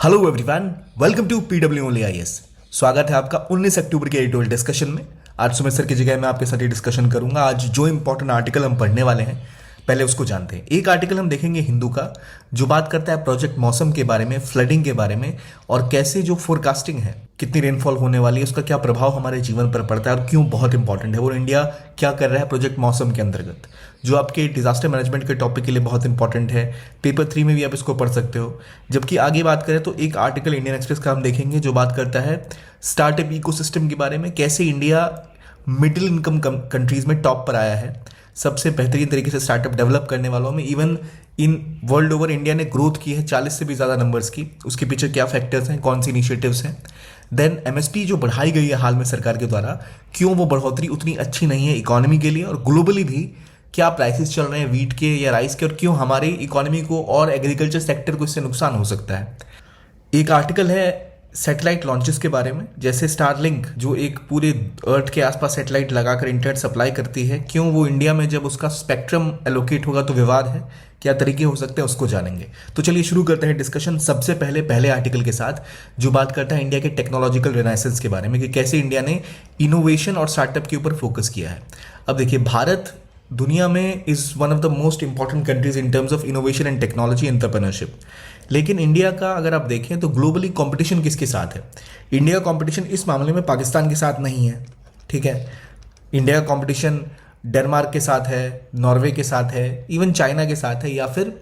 Hello everyone, welcome to PW only IAS. स्वागत है आपका 19 अक्टूबर के एडिटोरियल डिस्कशन में। आज सुमित सर की जगह मैं आपके साथ ये डिस्कशन करूंगा। आज जो इंपॉर्टेंट आर्टिकल हम पढ़ने वाले हैं पहले उसको जानते हैं। एक आर्टिकल हम देखेंगे हिंदू का जो बात करता है प्रोजेक्ट मौसम के बारे में, फ्लडिंग के बारे में, और कैसे जो फोरकास्टिंग है, कितनी रेनफॉल होने वाली है, उसका क्या प्रभाव हमारे जीवन पर पड़ता है और क्यों बहुत इंपॉर्टेंट है, और इंडिया क्या कर रहा है प्रोजेक्ट मौसम के अंतर्गत, जो आपके डिजास्टर मैनेजमेंट के टॉपिक के लिए बहुत इंपॉर्टेंट है। पेपर 3 में भी आप इसको पढ़ सकते हो। जबकि आगे बात करें तो एक आर्टिकल इंडियन एक्सप्रेस का हम देखेंगे जो बात करता है स्टार्टअप इकोसिस्टम के बारे में, कैसे इंडिया मिडिल इनकम कंट्रीज में टॉप पर आया है, सबसे बेहतरीन तरीके से स्टार्टअप डेवलप करने वालों में। Even in world over India ने ग्रोथ की है 40 से भी ज़्यादा नंबर्स की। उसके पीछे क्या फैक्टर्स हैं, कौन सी इनिशिएटिव्स हैं। देन एमएसपी जो बढ़ाई गई है हाल में सरकार के द्वारा, क्यों वो बढ़ोतरी उतनी अच्छी नहीं है इकोनॉमी के लिए, और ग्लोबली भी क्या प्राइसेस चल रहे हैं वीट के या राइस के, और क्यों हमारी इकोनॉमी को और एग्रीकल्चर सेक्टर को इससे नुकसान हो सकता है। एक आर्टिकल है सैटेलाइट लॉन्चेस के बारे में, जैसे स्टारलिंक जो एक पूरे अर्थ के आसपास सैटेलाइट लगाकर इंटरनेट सप्लाई करती है, क्यों वो इंडिया में जब उसका स्पेक्ट्रम एलोकेट होगा तो विवाद है, क्या तरीके हो सकते हैं, उसको जानेंगे। तो चलिए शुरू करते हैं डिस्कशन सबसे पहले आर्टिकल के साथ जो बात करता है इंडिया के टेक्नोलॉजिकल रिनाइसेंस के बारे में, कि कैसे इंडिया ने इनोवेशन और स्टार्टअप के ऊपर फोकस किया है। अब देखिए, भारत दुनिया में is one of the most important countries in terms of innovation and technology entrepreneurship. लेकिन इंडिया का अगर आप देखें तो ग्लोबली कंपटीशन किसके साथ है? इंडिया का कंपटीशन इस मामले में पाकिस्तान के साथ नहीं है, ठीक है। इंडिया का कंपटीशन डेनमार्क के साथ है, नॉर्वे के साथ है, इवन चाइना के साथ है, या फिर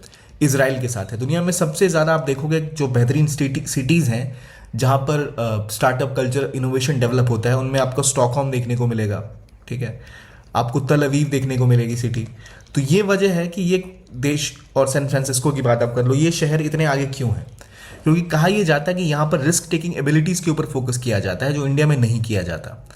इजराइल के साथ है। दुनिया में सबसे ज़्यादा आप देखोगे जो बेहतरीन सिटीज़ हैं जहाँ पर स्टार्टअप कल्चर इनोवेशन डेवलप होता है, उनमें आपको स्टॉकहोम देखने को मिलेगा, ठीक है, आपको तल अवीव देखने को मिलेगी सिटी। तो ये वजह है कि ये देश, और सैन फ्रांसिस्को की बात आप कर लो, ये शहर इतने आगे क्यों है? क्योंकि कहा यह जाता है कि यहाँ पर रिस्क टेकिंग एबिलिटीज़ के ऊपर फोकस किया जाता है जो इंडिया में नहीं किया जाता।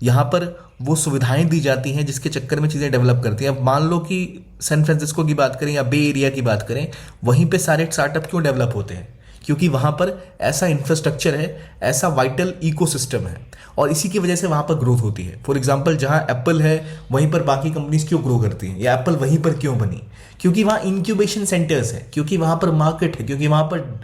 यहाँ पर वो सुविधाएं दी जाती हैं जिसके चक्कर में चीज़ें डेवलप करती हैं। अब मान लो कि सैन फ्रांसिस्को की बात करें या बे एरिया की बात करें, वहीं पे सारे स्टार्टअप क्यों डेवलप होते हैं? क्योंकि वहाँ पर ऐसा इंफ्रास्ट्रक्चर है, ऐसा वाइटल इकोसिस्टम है, और इसी की वजह से वहाँ पर ग्रोथ होती है। फॉर एग्जांपल, जहाँ एप्पल है वहीं पर बाकी कंपनीज क्यों ग्रो करती हैं, या एप्पल वहीं पर क्यों बनी? क्योंकि वहाँ इंक्यूबेशन सेंटर्स है, क्योंकि वहाँ पर मार्केट है, क्योंकि वहाँ पर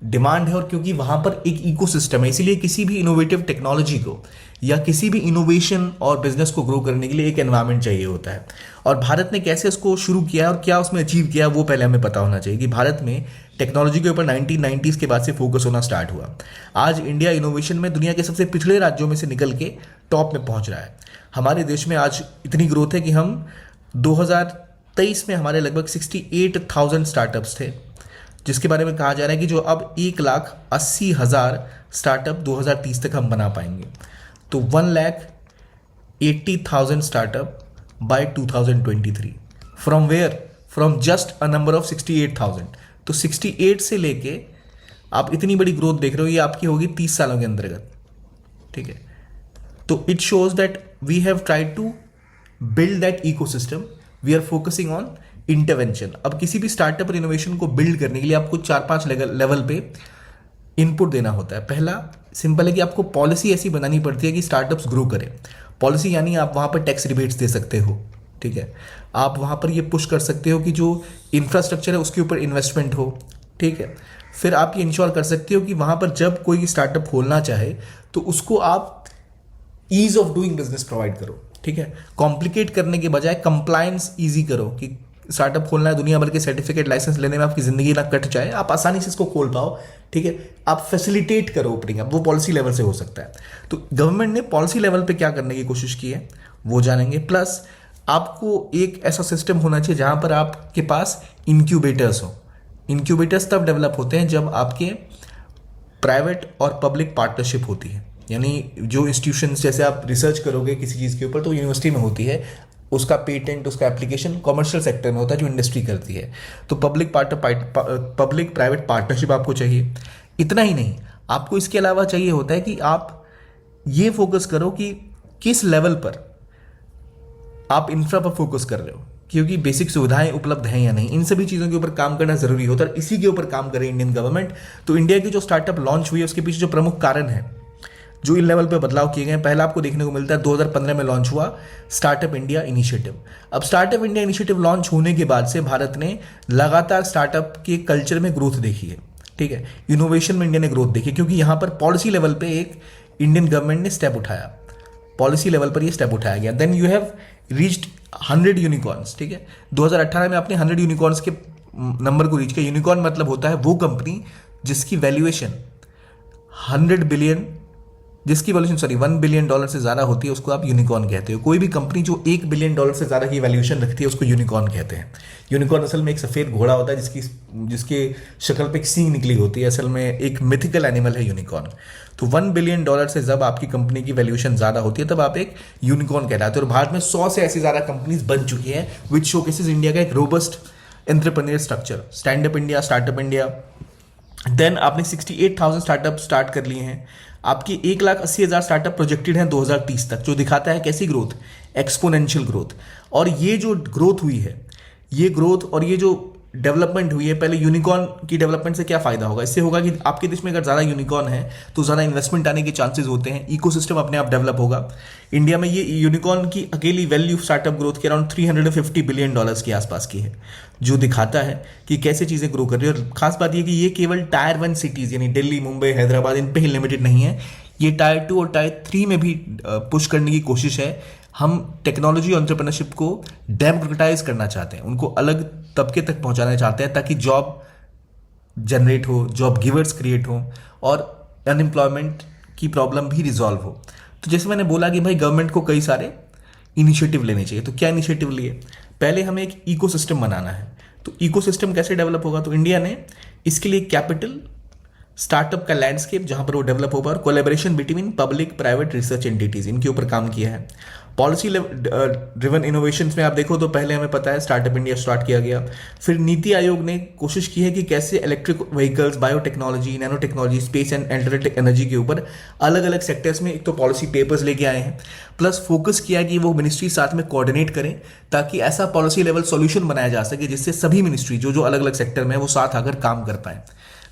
डिमांड है, और क्योंकि वहाँ पर एक इकोसिस्टम है। इसीलिए किसी भी इनोवेटिव टेक्नोलॉजी को या किसी भी इनोवेशन और बिजनेस को ग्रो करने के लिए एक एनवायरनमेंट चाहिए होता है। और भारत ने कैसे इसको शुरू किया और क्या उसमें अचीव किया, वो पहले हमें पता होना चाहिए कि भारत में टेक्नोलॉजी के ऊपर 1990s के बाद से फोकस होना स्टार्ट हुआ। आज इंडिया इनोवेशन में दुनिया के सबसे पिछड़े राज्यों में से निकल के टॉप में पहुंच रहा है। हमारे देश में आज इतनी ग्रोथ है कि हम 2023 में हमारे लगभग 68,000 स्टार्टअप्स थे, जिसके बारे में कहा जा रहा है कि जो अब 1,80,000 स्टार्टअप 2030 तक हम बना पाएंगे। तो 1,80,000 startup by 2023। From where? From just a number of 68,000। तो 68 से लेके आप इतनी बड़ी ग्रोथ देख रहे हो, ये आपकी होगी 30 सालों के अंतर्गत, ठीक है। तो it shows that we have tried to build that ecosystem, we are focusing on intervention. अब किसी भी स्टार्टअप और इनोवेशन को बिल्ड करने के लिए आपको 4-5 लेवल पे इनपुट देना होता है। पहला सिंपल है कि आपको पॉलिसी ऐसी बनानी पड़ती है कि स्टार्टअप्स ग्रो करें। पॉलिसी यानी आप वहाँ पर टैक्स रिबेट्स दे सकते हो, ठीक है। आप वहाँ पर ये पुश कर सकते हो कि जो इंफ्रास्ट्रक्चर है उसके ऊपर इन्वेस्टमेंट हो, ठीक है। फिर आप ये इंश्योर कर सकते हो कि वहाँ पर जब कोई स्टार्टअप खोलना चाहे तो उसको आप ease of doing business provide करो, ठीक है। कॉम्प्लिकेट करने के बजाय कंप्लायंस ईजी करो कि स्टार्टअप खोलना है, दुनिया भर के सर्टिफिकेट लाइसेंस लेने में आपकी ज़िंदगी ना कट जाए, आप आसानी से इसको खोल पाओ, ठीक है। आप फैसिलिटेट करो ओपनिंग, अब वो पॉलिसी लेवल से हो सकता है। तो गवर्नमेंट ने पॉलिसी लेवल पे क्या करने की कोशिश की है वो जानेंगे। प्लस आपको एक ऐसा सिस्टम होना चाहिए जहाँ पर आपके पास इंक्यूबेटर्स हो। इंक्यूबेटर्स तब डेवलप होते हैं जब आपके प्राइवेट और पब्लिक पार्टनरशिप होती है। यानी जो इंस्टीट्यूशंस, जैसे आप रिसर्च करोगे किसी चीज़ के ऊपर तो यूनिवर्सिटी में होती है, उसका पेटेंट, उसका एप्लीकेशन कमर्शियल सेक्टर में होता है जो इंडस्ट्री करती है। तो पब्लिक प्राइवेट पार्टनरशिप आपको चाहिए। इतना ही नहीं, आपको इसके अलावा चाहिए होता है कि आप ये फोकस करो कि किस लेवल पर आप इंफ्रा पर फोकस कर रहे हो, क्योंकि बेसिक सुविधाएं उपलब्ध हैं या नहीं, इन सभी चीज़ों के ऊपर काम करना जरूरी होता है। इसी के ऊपर काम करे इंडियन गवर्नमेंट। तो इंडिया की जो स्टार्टअप लॉन्च हुई है उसके पीछे जो प्रमुख कारण है, जो इन लेवल पे बदलाव किए गए हैं, पहला आपको देखने को मिलता है 2015 में लॉन्च हुआ स्टार्टअप इंडिया इनिशिएटिव। अब स्टार्टअप इंडिया इनिशिएटिव लॉन्च होने के बाद से भारत ने लगातार स्टार्टअप के कल्चर में ग्रोथ देखी है। ठीक है। इनोवेशन में इंडिया ने ग्रोथ देखी क्योंकि यहाँ पर पॉलिसी लेवल पे एक इंडियन गवर्नमेंट ने स्टेप उठाया, पॉलिसी लेवल पर ये स्टेप उठाया गया। Then you have reached 100 unicorns, ठीक है। 2018 में आपने 100 यूनिकॉर्न्स के नंबर को रीच किया। यूनिकॉर्न मतलब होता है वो कंपनी जिसकी वैल्यूएशन 100 बिलियन, जिसकी वैल्यूएशन सॉरी $1 बिलियन से ज़्यादा होती है उसको आप यूनिकॉर्न कहते हो। कोई भी कंपनी जो $1 बिलियन से ज़्यादा की वैल्यूएशन रखती है उसको यूनिकॉर्न कहते हैं। यूनिकॉर्न असल में एक सफ़ेद घोड़ा होता है जिसके शक्ल पे एक सींग निकली होती है, असल में एक मिथिकल एनिमल है यूनिकॉर्न। तो $1 बिलियन से जब आपकी कंपनी की वैल्यूएशन ज़्यादा होती है तब आप एक यूनिकॉर्न कहलाते हो। और भारत में 100 से ऐसी ज़्यादा कंपनीज बन चुकी हैं विच शोकेसेस इंडिया का एक robust entrepreneur structure, stand up India, startup India. Then आपने 68,000 स्टार्टअप स्टार्ट कर लिए हैं। आपकी 1,80,000 स्टार्टअप प्रोजेक्टेड हैं 2030 तक, जो दिखाता है कैसी ग्रोथ, एक्सपोनेंशियल ग्रोथ। और ये जो ग्रोथ हुई है, ये ग्रोथ और ये जो डेवलपमेंट हुई है, पहले यूनिकॉर्न की डेवलपमेंट से क्या फायदा होगा? इससे होगा कि आपके देश में अगर ज़्यादा यूनिकॉर्न है तो ज़्यादा इन्वेस्टमेंट आने के चांसेस होते हैं, इकोसिस्टम अपने आप डेवलप होगा। इंडिया में ये यूनिकॉर्न की अकेली वैल्यू स्टार्टअप ग्रोथ के अराउंड $350 बिलियन के आसपास की है, जो दिखाता है कि कैसे चीज़ें ग्रो कर रही है। और खास बात यह कि ये केवल टायर 1 सिटीज़ यानी दिल्ली, मुंबई, हैदराबाद, इन पे ही लिमिटेड नहीं है, ये टायर 2 और टायर 3 में भी पुश करने की कोशिश है। हम टेक्नोलॉजी और एंटरप्रेन्योरशिप को डेमोक्रेटाइज करना चाहते हैं, उनको अलग तबके तक पहुंचाना चाहते हैं ताकि जॉब जनरेट हो, जॉब गिवर्स क्रिएट हो और अनएम्प्लॉयमेंट की प्रॉब्लम भी रिजॉल्व हो। तो जैसे मैंने बोला कि भाई गवर्नमेंट को कई सारे इनिशिएटिव लेने चाहिए। तो क्या इनिशिएटिव लिए? पहले हमें एक इकोसिस्टम बनाना है। तो इकोसिस्टम कैसे डेवलप होगा? तो इंडिया ने इसके लिए कैपिटल, स्टार्टअप का लैंडस्केप जहां पर वो डेवलप होगा और collaboration between public private research entities, इनके ऊपर काम किया है। पॉलिसी ड्रिवन इनोवेशंस में आप देखो तो पहले हमें पता है स्टार्टअप इंडिया स्टार्ट किया गया। फिर नीति आयोग ने कोशिश की है कि कैसे electric vehicles, biotechnology, nano technology, space and alternative energy के ऊपर अलग अलग सेक्टर्स में एक तो पॉलिसी पेपर्स लेके आए हैं, प्लस फोकस किया कि वो मिनिस्ट्री साथ में कोऑर्डिनेट करें ताकि ऐसा पॉलिसी लेवल सॉल्यूशन बनाया जा सके जिससे सभी मिनिस्ट्री जो अलग अलग सेक्टर में है वो साथ आकर काम कर पाए।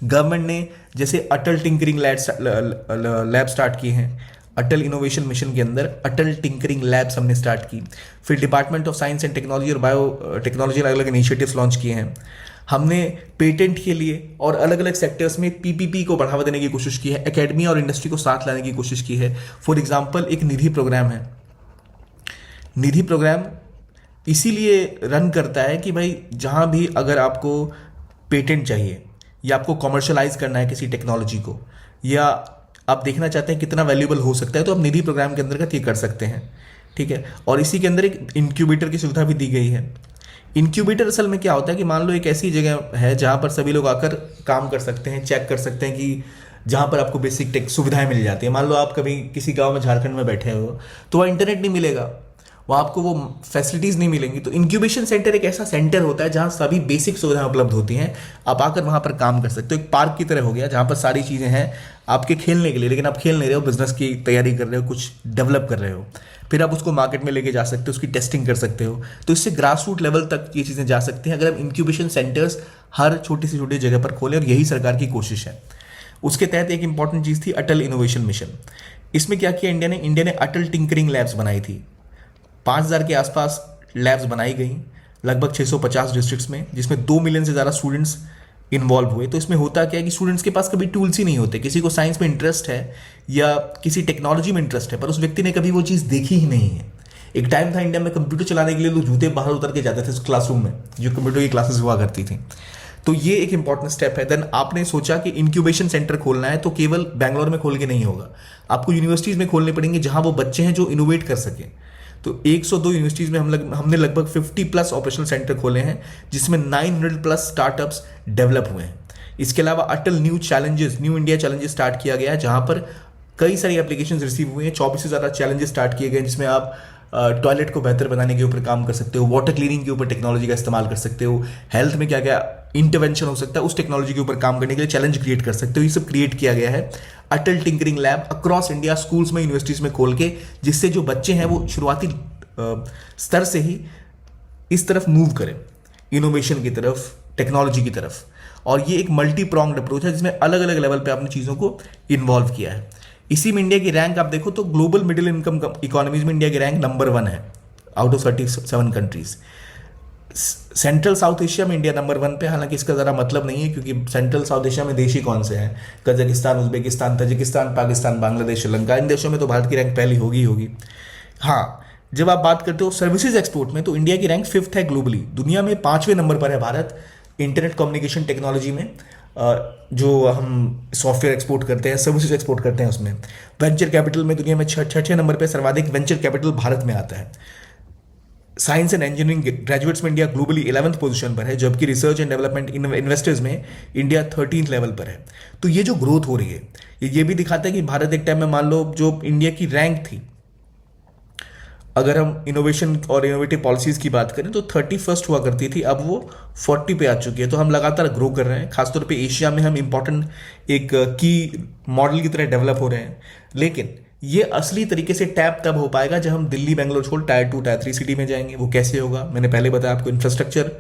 गवर्नमेंट ने जैसे अटल टिंकरिंग लैब स्टार्ट किए हैं, अटल इनोवेशन मिशन के अंदर अटल टिंकरिंग लैब्स हमने स्टार्ट की। फिर department of science and technology और बायो टेक्नोलॉजी अलग अलग इनिशिएटिव्स लॉन्च किए हैं। हमने पेटेंट के लिए और अलग अलग सेक्टर्स में पीपीपी को बढ़ावा देने की कोशिश की है, एकेडमी और इंडस्ट्री को साथ लाने की कोशिश की है। फॉर एग्जाम्पल एक निधि प्रोग्राम है। निधि प्रोग्राम इसीलिए रन करता है कि भाई जहाँ भी अगर आपको पेटेंट चाहिए या आपको कॉमर्शलाइज करना है किसी टेक्नोलॉजी को, या आप देखना चाहते हैं कितना वैल्यूएबल हो सकता है, तो आप निधि प्रोग्राम के अंतर्गत ये कर सकते हैं, ठीक है। और इसी के अंदर एक इंक्यूबेटर की सुविधा भी दी गई है। इंक्यूबेटर असल में क्या होता है कि मान लो एक ऐसी जगह है जहाँ पर सभी लोग आकर काम कर सकते हैं, चेक कर सकते हैं कि जहाँ पर आपको बेसिक टेक सुविधाएं मिल जाती है। मान लो आप कभी किसी गांव में झारखंड में बैठे हो तो वहाँ इंटरनेट नहीं मिलेगा, वहाँ आपको वो फैसिलिटीज़ नहीं मिलेंगी। तो इंक्यूबेशन सेंटर एक ऐसा सेंटर होता है जहाँ सभी बेसिक सुविधाएं उपलब्ध होती हैं, आप आकर वहाँ पर काम कर सकते हो। एक पार्क की तरह हो गया जहाँ पर सारी चीज़ें हैं आपके खेलने के लिए, लेकिन आप खेल नहीं रहे हो, बिजनेस की तैयारी कर रहे हो, कुछ डेवलप कर रहे हो। फिर आप उसको मार्केट में लेके जा सकते हो, उसकी टेस्टिंग कर सकते हो। तो इससे ग्रास रूट लेवल तक ये चीज़ें जा सकती हैं अगर हम इंक्यूबेशन सेंटर्स हर छोटी से छोटी जगह पर खोलें, और यही सरकार की कोशिश है। उसके तहत एक इंपॉर्टेंट चीज़ थी अटल इनोवेशन मिशन। इसमें क्या किया इंडिया ने अटल टिंकरिंग लैब्स बनाई थी। 5,000 के आसपास लैब्स बनाई गई लगभग 650 डिस्ट्रिक्ट्स में, जिसमें 2 मिलियन से ज़्यादा स्टूडेंट्स इन्वॉल्व हुए। तो इसमें होता क्या है कि स्टूडेंट्स के पास कभी टूल्स ही नहीं होते। किसी को साइंस में इंटरेस्ट है या किसी टेक्नोलॉजी में इंटरेस्ट है, पर उस व्यक्ति ने कभी वो चीज़ देखी ही नहीं है। एक टाइम था इंडिया में कंप्यूटर चलाने के लिए लोग जूते बाहर उतर के जाते थे क्लासरूम में, जो कंप्यूटर की क्लासेस हुआ करती थी। तो ये एक इंपॉर्टेंट स्टेप है। देन आपने सोचा कि इंक्यूबेशन सेंटर खोलना है, तो केवल बैंगलोर में खोल के नहीं होगा, आपको यूनिवर्सिटीज़ में खोलने पड़ेंगे जहाँ वो बच्चे हैं जो इनोवेट कर सकें। तो 102 यूनिवर्सिटीज़ में हमने लगभग 50+ ऑपरेशनल सेंटर खोले हैं, जिसमें 900+ स्टार्टअप्स डेवलप हुए हैं। इसके अलावा अटल न्यू इंडिया चैलेंजेस स्टार्ट किया गया है, जहाँ पर कई सारी एप्लीकेशंस रिसीव हुए हैं। 24 से ज़्यादा चैलेंजेस स्टार्ट किए गए, जिसमें आप टॉयलेट को बेहतर बनाने के ऊपर काम कर सकते हो, वाटर क्लीनिंग के ऊपर टेक्नोलॉजी का इस्तेमाल कर सकते हो, हेल्थ में क्या क्या इंटरवेंशन हो सकता है उस टेक्नोलॉजी के ऊपर काम करने के लिए चैलेंज क्रिएट कर सकते हो। ये सब क्रिएट किया गया है Atal tinkering lab across India, schools में, यूनिवर्सिटीज़ में खोल के, जिससे जो बच्चे हैं वो शुरुआती स्तर से ही इस तरफ मूव करें, इनोवेशन की तरफ, टेक्नोलॉजी की तरफ। और ये एक मल्टी प्रोंग्ड अप्रोच है जिसमें अलग अलग लेवल पे आपने चीज़ों को इन्वॉल्व किया है। इसी में इंडिया की रैंक आप देखो तो ग्लोबल मिडिल इनकम इकोनॉमीज में इंडिया की रैंक नंबर 1 है out of 37 countries. Central south Asia में इंडिया नंबर 1 पे, हालांकि इसका ज़रा मतलब नहीं है क्योंकि सेंट्रल साउथ एशिया में देश ही कौन से हैं, Kazakhstan, Uzbekistan, Tajikistan, Pakistan, Bangladesh, Sri Lanka, इन देशों में तो भारत की रैंक पहली होगी होगी। हाँ, जब आप बात करते हो सर्विसेज एक्सपोर्ट में, तो इंडिया की रैंक 5th है ग्लोबली, दुनिया में 5वें नंबर पर है भारत इंटरनेट कम्युनिकेशन टेक्नोलॉजी में। जो हम सॉफ्टवेयर एक्सपोर्ट करते हैं, सर्विसेज एक्सपोर्ट करते हैं, उसमें वेंचर कैपिटल में दुनिया में छठे नंबर पर सर्वाधिक वेंचर कैपिटल भारत में आता है। साइंस एंड इंजीनियरिंग ग्रेजुएट्स में इंडिया ग्लोबली 11th पोजीशन पर है, जबकि रिसर्च एंड डेवलपमेंट इन्वेस्टर्स में इंडिया 13th लेवल पर है। तो ये जो ग्रोथ हो रही है ये भी दिखाता है कि भारत एक टाइम में, मान लो जो इंडिया की रैंक थी, अगर हम इनोवेशन और इनोवेटिव पॉलिसीज की बात करें तो 31st हुआ करती थी, अब वो 40 पे आ चुकी है। तो हम लगातार ग्रो कर रहे हैं, खासतौर पे एशिया में हम इंपॉर्टेंट एक की मॉडल की तरह डेवलप हो रहे हैं। लेकिन ये असली तरीके से टैप तब हो पाएगा जब हम दिल्ली बेंगलोर छोड़ टायर 2 टायर 3 सिटी में जाएंगे। वो कैसे होगा? मैंने पहले बताया आपको, इंफ्रास्ट्रक्चर,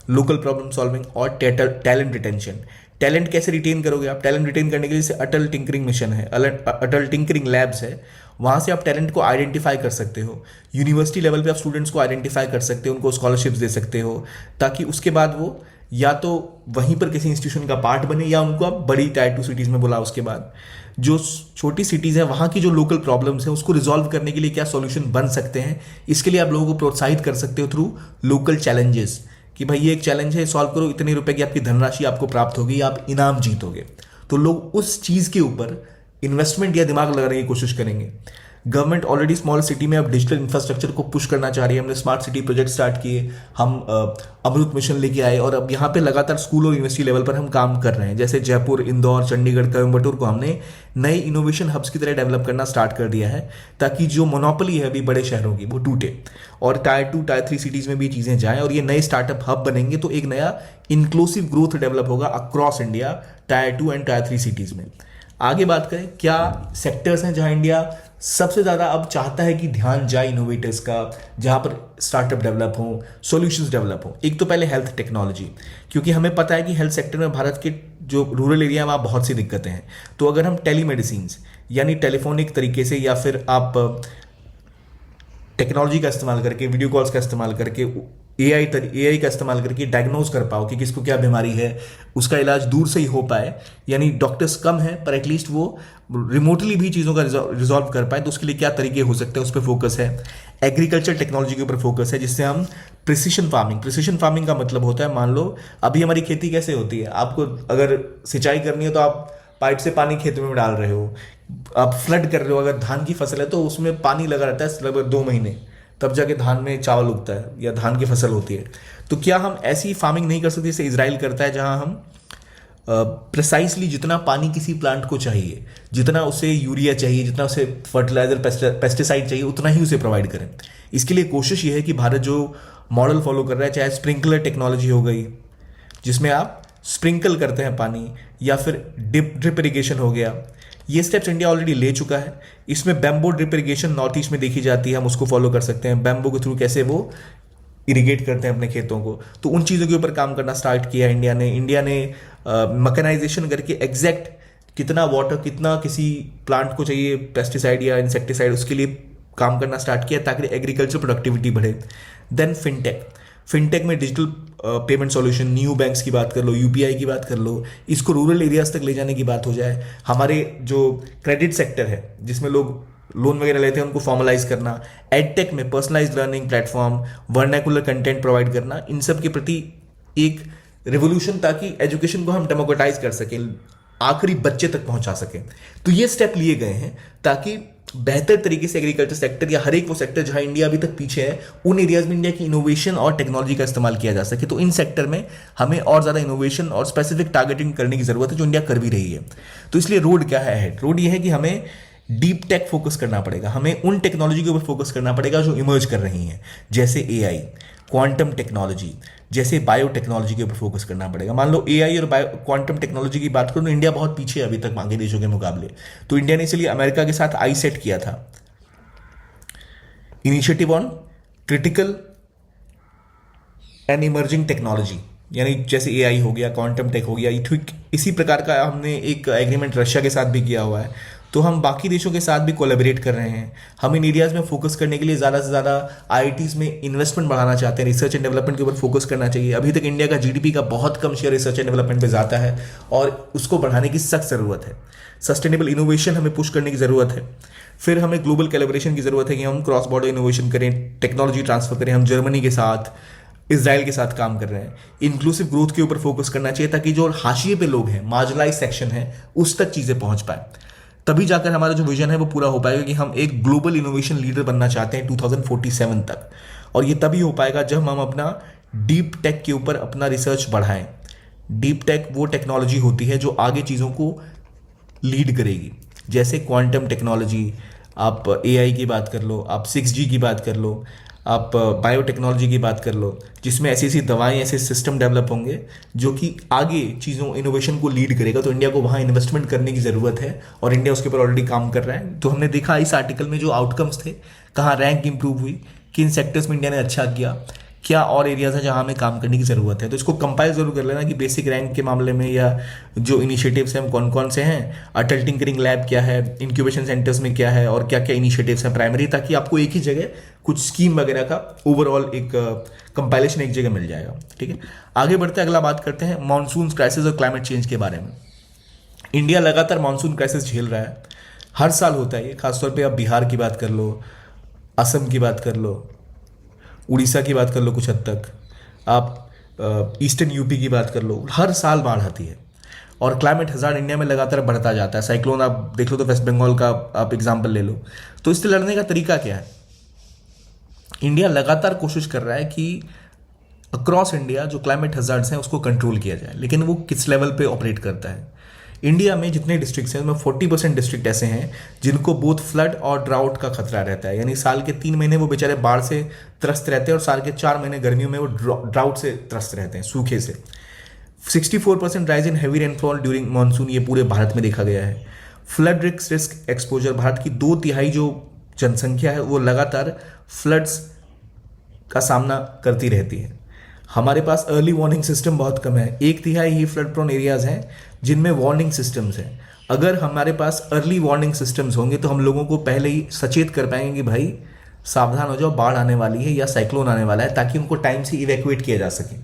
लोकल प्रॉब्लम सॉल्विंग और टैलेंट रिटेंशन। टैलेंट कैसे रिटेन करोगे आप? टैलेंट रिटेन करने के लिए जैसे अटल टिंकरिंग मिशन है, अटल टिंकरिंग लैब्स है, वहाँ से आप टैलेंट को आइडेंटिफाई कर सकते हो। यूनिवर्सिटी लेवल पे आप स्टूडेंट्स को आइडेंटिफाई कर सकते हो, उनको स्कॉलरशिप्स दे सकते हो, ताकि उसके बाद वो या तो वहीं पर किसी इंस्टीट्यूशन का पार्ट बने या उनको आप बड़ी टायर 2 सिटीज़ में बुलाओ। उसके बाद जो छोटी सिटीज़ हैं वहाँ की जो लोकल प्रॉब्लम्स हैं उसको रिजॉल्व करने के लिए क्या सॉल्यूशन बन सकते हैं, इसके लिए आप लोगों को प्रोत्साहित कर सकते हो थ्रू लोकल चैलेंजेस, कि भाई ये एक चैलेंज है, सॉल्व करो, इतने रुपए की आपकी धनराशि आपको प्राप्त होगी, आप इनाम जीतोगे। तो लोग उस चीज़ के ऊपर इन्वेस्टमेंट या दिमाग लगाने की कोशिश करेंगे। गवर्नमेंट ऑलरेडी स्मॉल सिटी में अब डिजिटल इंफ्रास्ट्रक्चर को पुश करना चाह रही है। हमने स्मार्ट सिटी प्रोजेक्ट स्टार्ट किए, हम अमृत मिशन लेके आए, और अब यहाँ पे लगातार स्कूल और यूनिवर्सिटी लेवल पर हम काम कर रहे हैं। जैसे जयपुर, इंदौर, चंडीगढ़, कोयम्बटूर को हमने नए इनोवेशन हब्स की तरह डेवलप करना स्टार्ट कर दिया है, ताकि जो मोनोपोली है अभी बड़े शहरों की वो टूटे और टायर 2 टायर 3 सिटीज़ में भी चीज़ें जाएँ, और ये नए स्टार्टअप हब बनेंगे तो एक नया इंक्लूसिव ग्रोथ डेवलप होगा across India tyre 2 and tyre 3 cities में। आगे बात करें क्या सेक्टर्स हैं जहां इंडिया सबसे ज़्यादा अब चाहता है कि ध्यान जाए इनोवेटर्स का, जहां पर स्टार्टअप डेवलप हो, सॉल्यूशंस डेवलप हो। एक तो पहले हेल्थ टेक्नोलॉजी, क्योंकि हमें पता है कि हेल्थ सेक्टर में भारत के जो रूरल एरिया है वहाँ बहुत सी दिक्कतें हैं। तो अगर हम टेलीमेडिसिन यानी टेलीफोनिक तरीके से, या फिर आप टेक्नोलॉजी का इस्तेमाल करके, वीडियो कॉल्स का इस्तेमाल करके, एआई का इस्तेमाल करके डायग्नोज कर पाओ कि किसको क्या बीमारी है, उसका इलाज दूर से ही हो पाए, यानी डॉक्टर्स कम है पर एटलीस्ट वो रिमोटली भी चीज़ों का रिजॉल्व कर पाए, तो उसके लिए क्या तरीके हो सकते हैं उस पर फोकस है। एग्रीकल्चर टेक्नोलॉजी के ऊपर फोकस है, जिससे हम प्रिसिशन फार्मिंग का मतलब होता है, मान लो अभी हमारी खेती कैसे होती है, आपको अगर सिंचाई करनी है तो आप पाइप से पानी खेत में डाल रहे हो, आप फ्लड कर रहे हो। अगर धान की फसल है तो उसमें पानी लगा रहता है लगभग 2 महीने, तब जाके धान में चावल उगता है या धान की फसल होती है। तो क्या हम ऐसी फार्मिंग नहीं कर सकते जैसे इजराइल करता है, जहां हम प्रिसाइसली जितना पानी किसी प्लांट को चाहिए, जितना उसे यूरिया चाहिए, जितना उसे फर्टिलाइजर पेस्टिसाइड चाहिए, उतना ही उसे प्रोवाइड करें। इसके लिए कोशिश ये है कि भारत जो मॉडल फॉलो कर रहा है, चाहे स्प्रिंकलर टेक्नोलॉजी हो गई जिसमें आप स्प्रिंकल करते हैं पानी, या फिर ड्रिप इरिगेशन हो गया, ये स्टेप्स इंडिया ऑलरेडी ले चुका है। इसमें bamboo drip irrigation north east में देखी जाती है, हम उसको फॉलो कर सकते हैं। बैम्बो के थ्रू कैसे वो इरिगेट करते हैं अपने खेतों को, तो उन चीज़ों के ऊपर काम करना स्टार्ट किया इंडिया ने मैकेनाइजेशन करके एग्जैक्ट कितना वाटर, कितना किसी प्लांट को चाहिए पेस्टिसाइड या इंसेक्टिसाइड, उसके लिए काम करना स्टार्ट किया ताकि एग्रीकल्चर प्रोडक्टिविटी बढ़े। देन फिनटेक में digital payment solution, new banks की बात कर लो, यूपीआई की बात कर लो, इसको रूरल एरियाज तक ले जाने की बात हो जाए। हमारे जो क्रेडिट सेक्टर है जिसमें लोग लोन वगैरह लेते हैं उनको फॉर्मलाइज करना, एडटेक में personalised learning platform, vernacular content provide करना, इन सब के प्रति एक रिवोल्यूशन, ताकि एजुकेशन को हम डेमोक्रेटाइज कर सकें, आखिरी बच्चे तक पहुंचा सकें। तो ये स्टेप लिए गए हैं ताकि बेहतर तरीके से एग्रीकल्चर सेक्टर या हर एक वो सेक्टर जहां इंडिया अभी तक पीछे है, उन एरियाज में इंडिया की इनोवेशन और टेक्नोलॉजी का इस्तेमाल किया जा सके। तो इन सेक्टर में हमें और ज़्यादा इनोवेशन और स्पेसिफिक टारगेटिंग करने की ज़रूरत है, जो इंडिया कर भी रही है। तो इसलिए रोड क्या है? रोड ये है कि हमें डीप टेक फोकस करना पड़ेगा, हमें उन टेक्नोलॉजी के ऊपर फोकस करना पड़ेगा जो इमर्ज कर रही हैं, जैसे एआई, क्वांटम टेक्नोलॉजी, जैसे बायोटेक्नोलॉजी के ऊपर फोकस करना पड़ेगा। मान लो एआई और क्वांटम टेक्नोलॉजी की बात करूँ तो इंडिया बहुत पीछे है अभी तक बाकी देशों के मुकाबले। तो इंडिया ने इसलिए अमेरिका के साथ आई सेट किया था, initiative on critical and emerging technology, यानी जैसे एआई हो गया, क्वांटम टेक हो गया। ठीक इसी प्रकार का हमने एक एग्रीमेंट रशिया के साथ भी किया हुआ है। तो हम बाकी देशों के साथ भी कोलैबोरेट कर रहे हैं। हम इन एरियाज में फोकस करने के लिए ज़्यादा से ज़्यादा आईआईटीज़ में इन्वेस्टमेंट बढ़ाना चाहते हैं, रिसर्च एंड डेवलपमेंट के ऊपर फोकस करना चाहिए। अभी तक इंडिया का जीडीपी का बहुत कम शेयर रिसर्च एंड डेवलपमेंट पे जाता है और उसको बढ़ाने की सख्त ज़रूरत है। सस्टेनेबल इनोवेशन हमें पुश करने की ज़रूरत है। फिर हमें ग्लोबल कोलैबोरेशन की ज़रूरत है कि हम क्रॉस बॉर्डर इनोवेशन करें, टेक्नोलॉजी ट्रांसफर करें। हम जर्मनी के साथ, इजराइल के साथ काम कर रहे हैं। इंक्लूसिव ग्रोथ के ऊपर फोकस करना चाहिए ताकि जो हाशिए पे लोग हैं, मार्जिनलाइज सेक्शन है, उस तक चीज़ें पहुंच पाए। तभी जाकर हमारा जो विजन है वो पूरा हो पाएगा कि हम एक ग्लोबल इनोवेशन लीडर बनना चाहते हैं 2047 तक। और ये तभी हो पाएगा जब हम अपना डीप टेक के ऊपर अपना रिसर्च बढ़ाएं। डीप टेक वो टेक्नोलॉजी होती है जो आगे चीज़ों को लीड करेगी, जैसे क्वांटम टेक्नोलॉजी, आप एआई की बात कर लो, आप 6G की बात कर लो, आप बायोटेक्नोलॉजी की बात कर लो, जिसमें ऐसी ऐसी दवाएं, ऐसे सिस्टम डेवलप होंगे जो कि आगे चीज़ों इनोवेशन को लीड करेगा। तो इंडिया को वहाँ इन्वेस्टमेंट करने की ज़रूरत है और इंडिया उसके ऊपर ऑलरेडी काम कर रहा है। तो हमने देखा इस आर्टिकल में जो आउटकम्स थे, कहाँ रैंक इंप्रूव हुई, किन सेक्टर्स में इंडिया ने अच्छा किया, क्या और एरियाज है जहाँ हमें काम करने की ज़रूरत है। तो इसको कंपाइल जरूर कर लेना कि बेसिक रैंक के मामले में या जो इनिशिएटिव्स हैं हम कौन कौन से हैं, अटल टिंकरिंग लैब क्या है, इंक्यूबेशन सेंटर्स में क्या है और क्या क्या इनिशिएटिव्स हैं प्राइमरी, ताकि आपको एक ही जगह कुछ स्कीम वगैरह का ओवरऑल एक कंपाइलेशन एक जगह मिल जाएगा। ठीक है, आगे बढ़ते हैं, अगला बात करते हैं मानसून क्राइसिस और क्लाइमेट चेंज के बारे में। इंडिया लगातार मानसून क्राइसिस झेल रहा है, हर साल होता है ये। खासतौर पर आप बिहार की बात कर लो, असम की बात कर लो, उड़ीसा की बात कर लो, कुछ हद तक आप ईस्टर्न यूपी की बात कर लो, हर साल बाढ़ आती है। और क्लाइमेट हज़ार्ड इंडिया में लगातार बढ़ता जाता है। साइक्लोन आप देख लो तो वेस्ट बंगाल का आप एग्जाम्पल ले लो। तो इससे लड़ने का तरीका क्या है? इंडिया लगातार कोशिश कर रहा है कि अक्रॉस इंडिया जो क्लाइमेट हज़ार्ड्स हैं उसको कंट्रोल किया जाए, लेकिन वो किस लेवल पे ऑपरेट करता है। इंडिया में जितने डिस्ट्रिक्ट्स हैं उसमें 40% डिस्ट्रिक्ट ऐसे हैं जिनको बोथ फ्लड और ड्राउट का खतरा रहता है, यानी साल के 3 महीने वो बेचारे बाढ़ से त्रस्त रहते हैं और साल के 4 महीने गर्मियों में वो ड्राउट से त्रस्त रहते हैं, सूखे से। 64% rise in heavy rainfall during monsoon, ये पूरे भारत में देखा गया है। फ्लड रिस्क एक्सपोजर, भारत की 2/3 जो जनसंख्या है वो लगातार फ्लड्स का सामना करती रहती है। हमारे पास अर्ली वार्निंग सिस्टम बहुत कम है, 1/3 ही फ्लड प्रोन एरियाज हैं जिनमें वार्निंग सिस्टम्स हैं। अगर हमारे पास अर्ली वार्निंग सिस्टम्स होंगे तो हम लोगों को पहले ही सचेत कर पाएंगे कि भाई सावधान हो जाओ, बाढ़ आने वाली है या साइक्लोन आने वाला है, ताकि उनको टाइम से इवैक्यूएट किया जा सके।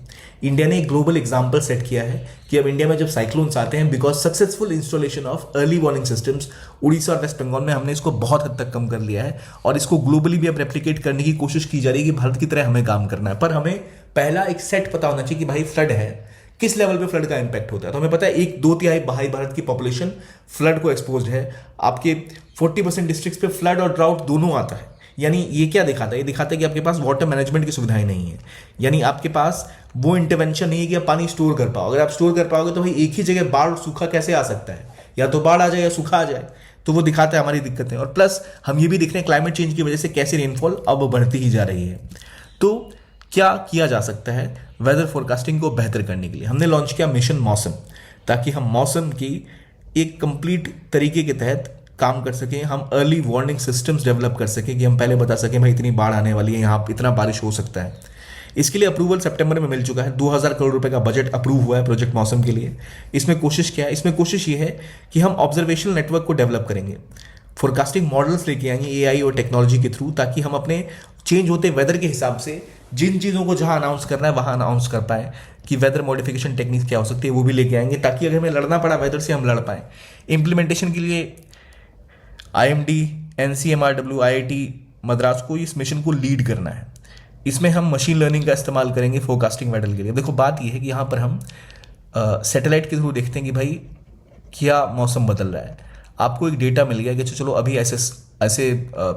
इंडिया ने एक ग्लोबल एग्जाम्पल सेट किया है कि अब इंडिया में जब साइक्लोन्स आते हैं, because successful installation of early warning systems, Orissa और वेस्ट बंगाल में हमने इसको बहुत हद तक कम कर लिया है और इसको ग्लोबली भी अब रेप्लिकेट करने की कोशिश की जा रही है कि भारत की तरह हमें काम करना है। पर हमें पहला एक सेट पता होना चाहिए कि भाई फ्लड है, किस लेवल पे फ्लड का इंपैक्ट होता है। तो हमें पता है 1/2 बाहरी भारत की पॉपुलेशन फ्लड को एक्सपोज्ड है। आपके 40% डिस्ट्रिक्ट्स पे फ्लड और ड्राउट दोनों आता है। यानी ये क्या दिखाता है? ये दिखाता है कि आपके पास वाटर मैनेजमेंट की सुविधाएं नहीं है, यानी आपके पास वो इंटरवेंशन नहीं है कि आप पानी स्टोर कर पाओ। अगर आप स्टोर कर पाओगे तो भाई एक ही जगह बाढ़ और सूखा कैसे आ सकता है? या तो बाढ़ आ जाए या सूखा आ जाए। तो वो दिखाता है हमारी दिक्कतें। और प्लस हम ये भी देख रहे हैं क्लाइमेट चेंज की वजह से कैसे रेनफॉल अब बढ़ती ही जा रही है। तो क्या किया जा सकता है वेदर फोरकास्टिंग को बेहतर करने के लिए? हमने लॉन्च किया मिशन मौसम, ताकि हम मौसम की एक कंप्लीट तरीके के तहत काम कर सकें। हम अर्ली वार्निंग सिस्टम्स डेवलप कर सकें कि हम पहले बता सकें भाई इतनी बाढ़ आने वाली है, यहाँ इतना बारिश हो सकता है। इसके लिए अप्रूवल सितंबर में मिल चुका है। 2000 करोड़ रुपए का बजट अप्रूव हुआ है प्रोजेक्ट मौसम के लिए। इसमें कोशिश क्या है? इसमें कोशिश ये है कि हम ऑब्जर्वेशनल नेटवर्क को डेवलप करेंगे, फोरकास्टिंग मॉडल्स लेके आएंगे एआई और टेक्नोलॉजी के थ्रू, ताकि हम अपने चेंज होते वेदर के हिसाब से जिन चीज़ों को जहां अनाउंस करना है वहां अनाउंस कर पाए कि वेदर मॉडिफिकेशन टेक्निक्स क्या हो सकती है, वो भी लेके आएंगे, ताकि अगर हमें लड़ना पड़ा वेदर से हम लड़ पाए। इम्प्लीमेंटेशन के लिए IMD, NCMRW, IIT मद्रास को इस मिशन को लीड करना है। इसमें हम मशीन लर्निंग का इस्तेमाल करेंगे फोरकास्टिंग मॉडल के लिए। देखो बात यह है कि यहाँ पर हम सैटेलाइट के थ्रू देखते हैं कि भाई क्या मौसम बदल रहा है। आपको एक डेटा मिल गया कि चलो अभी ऐसे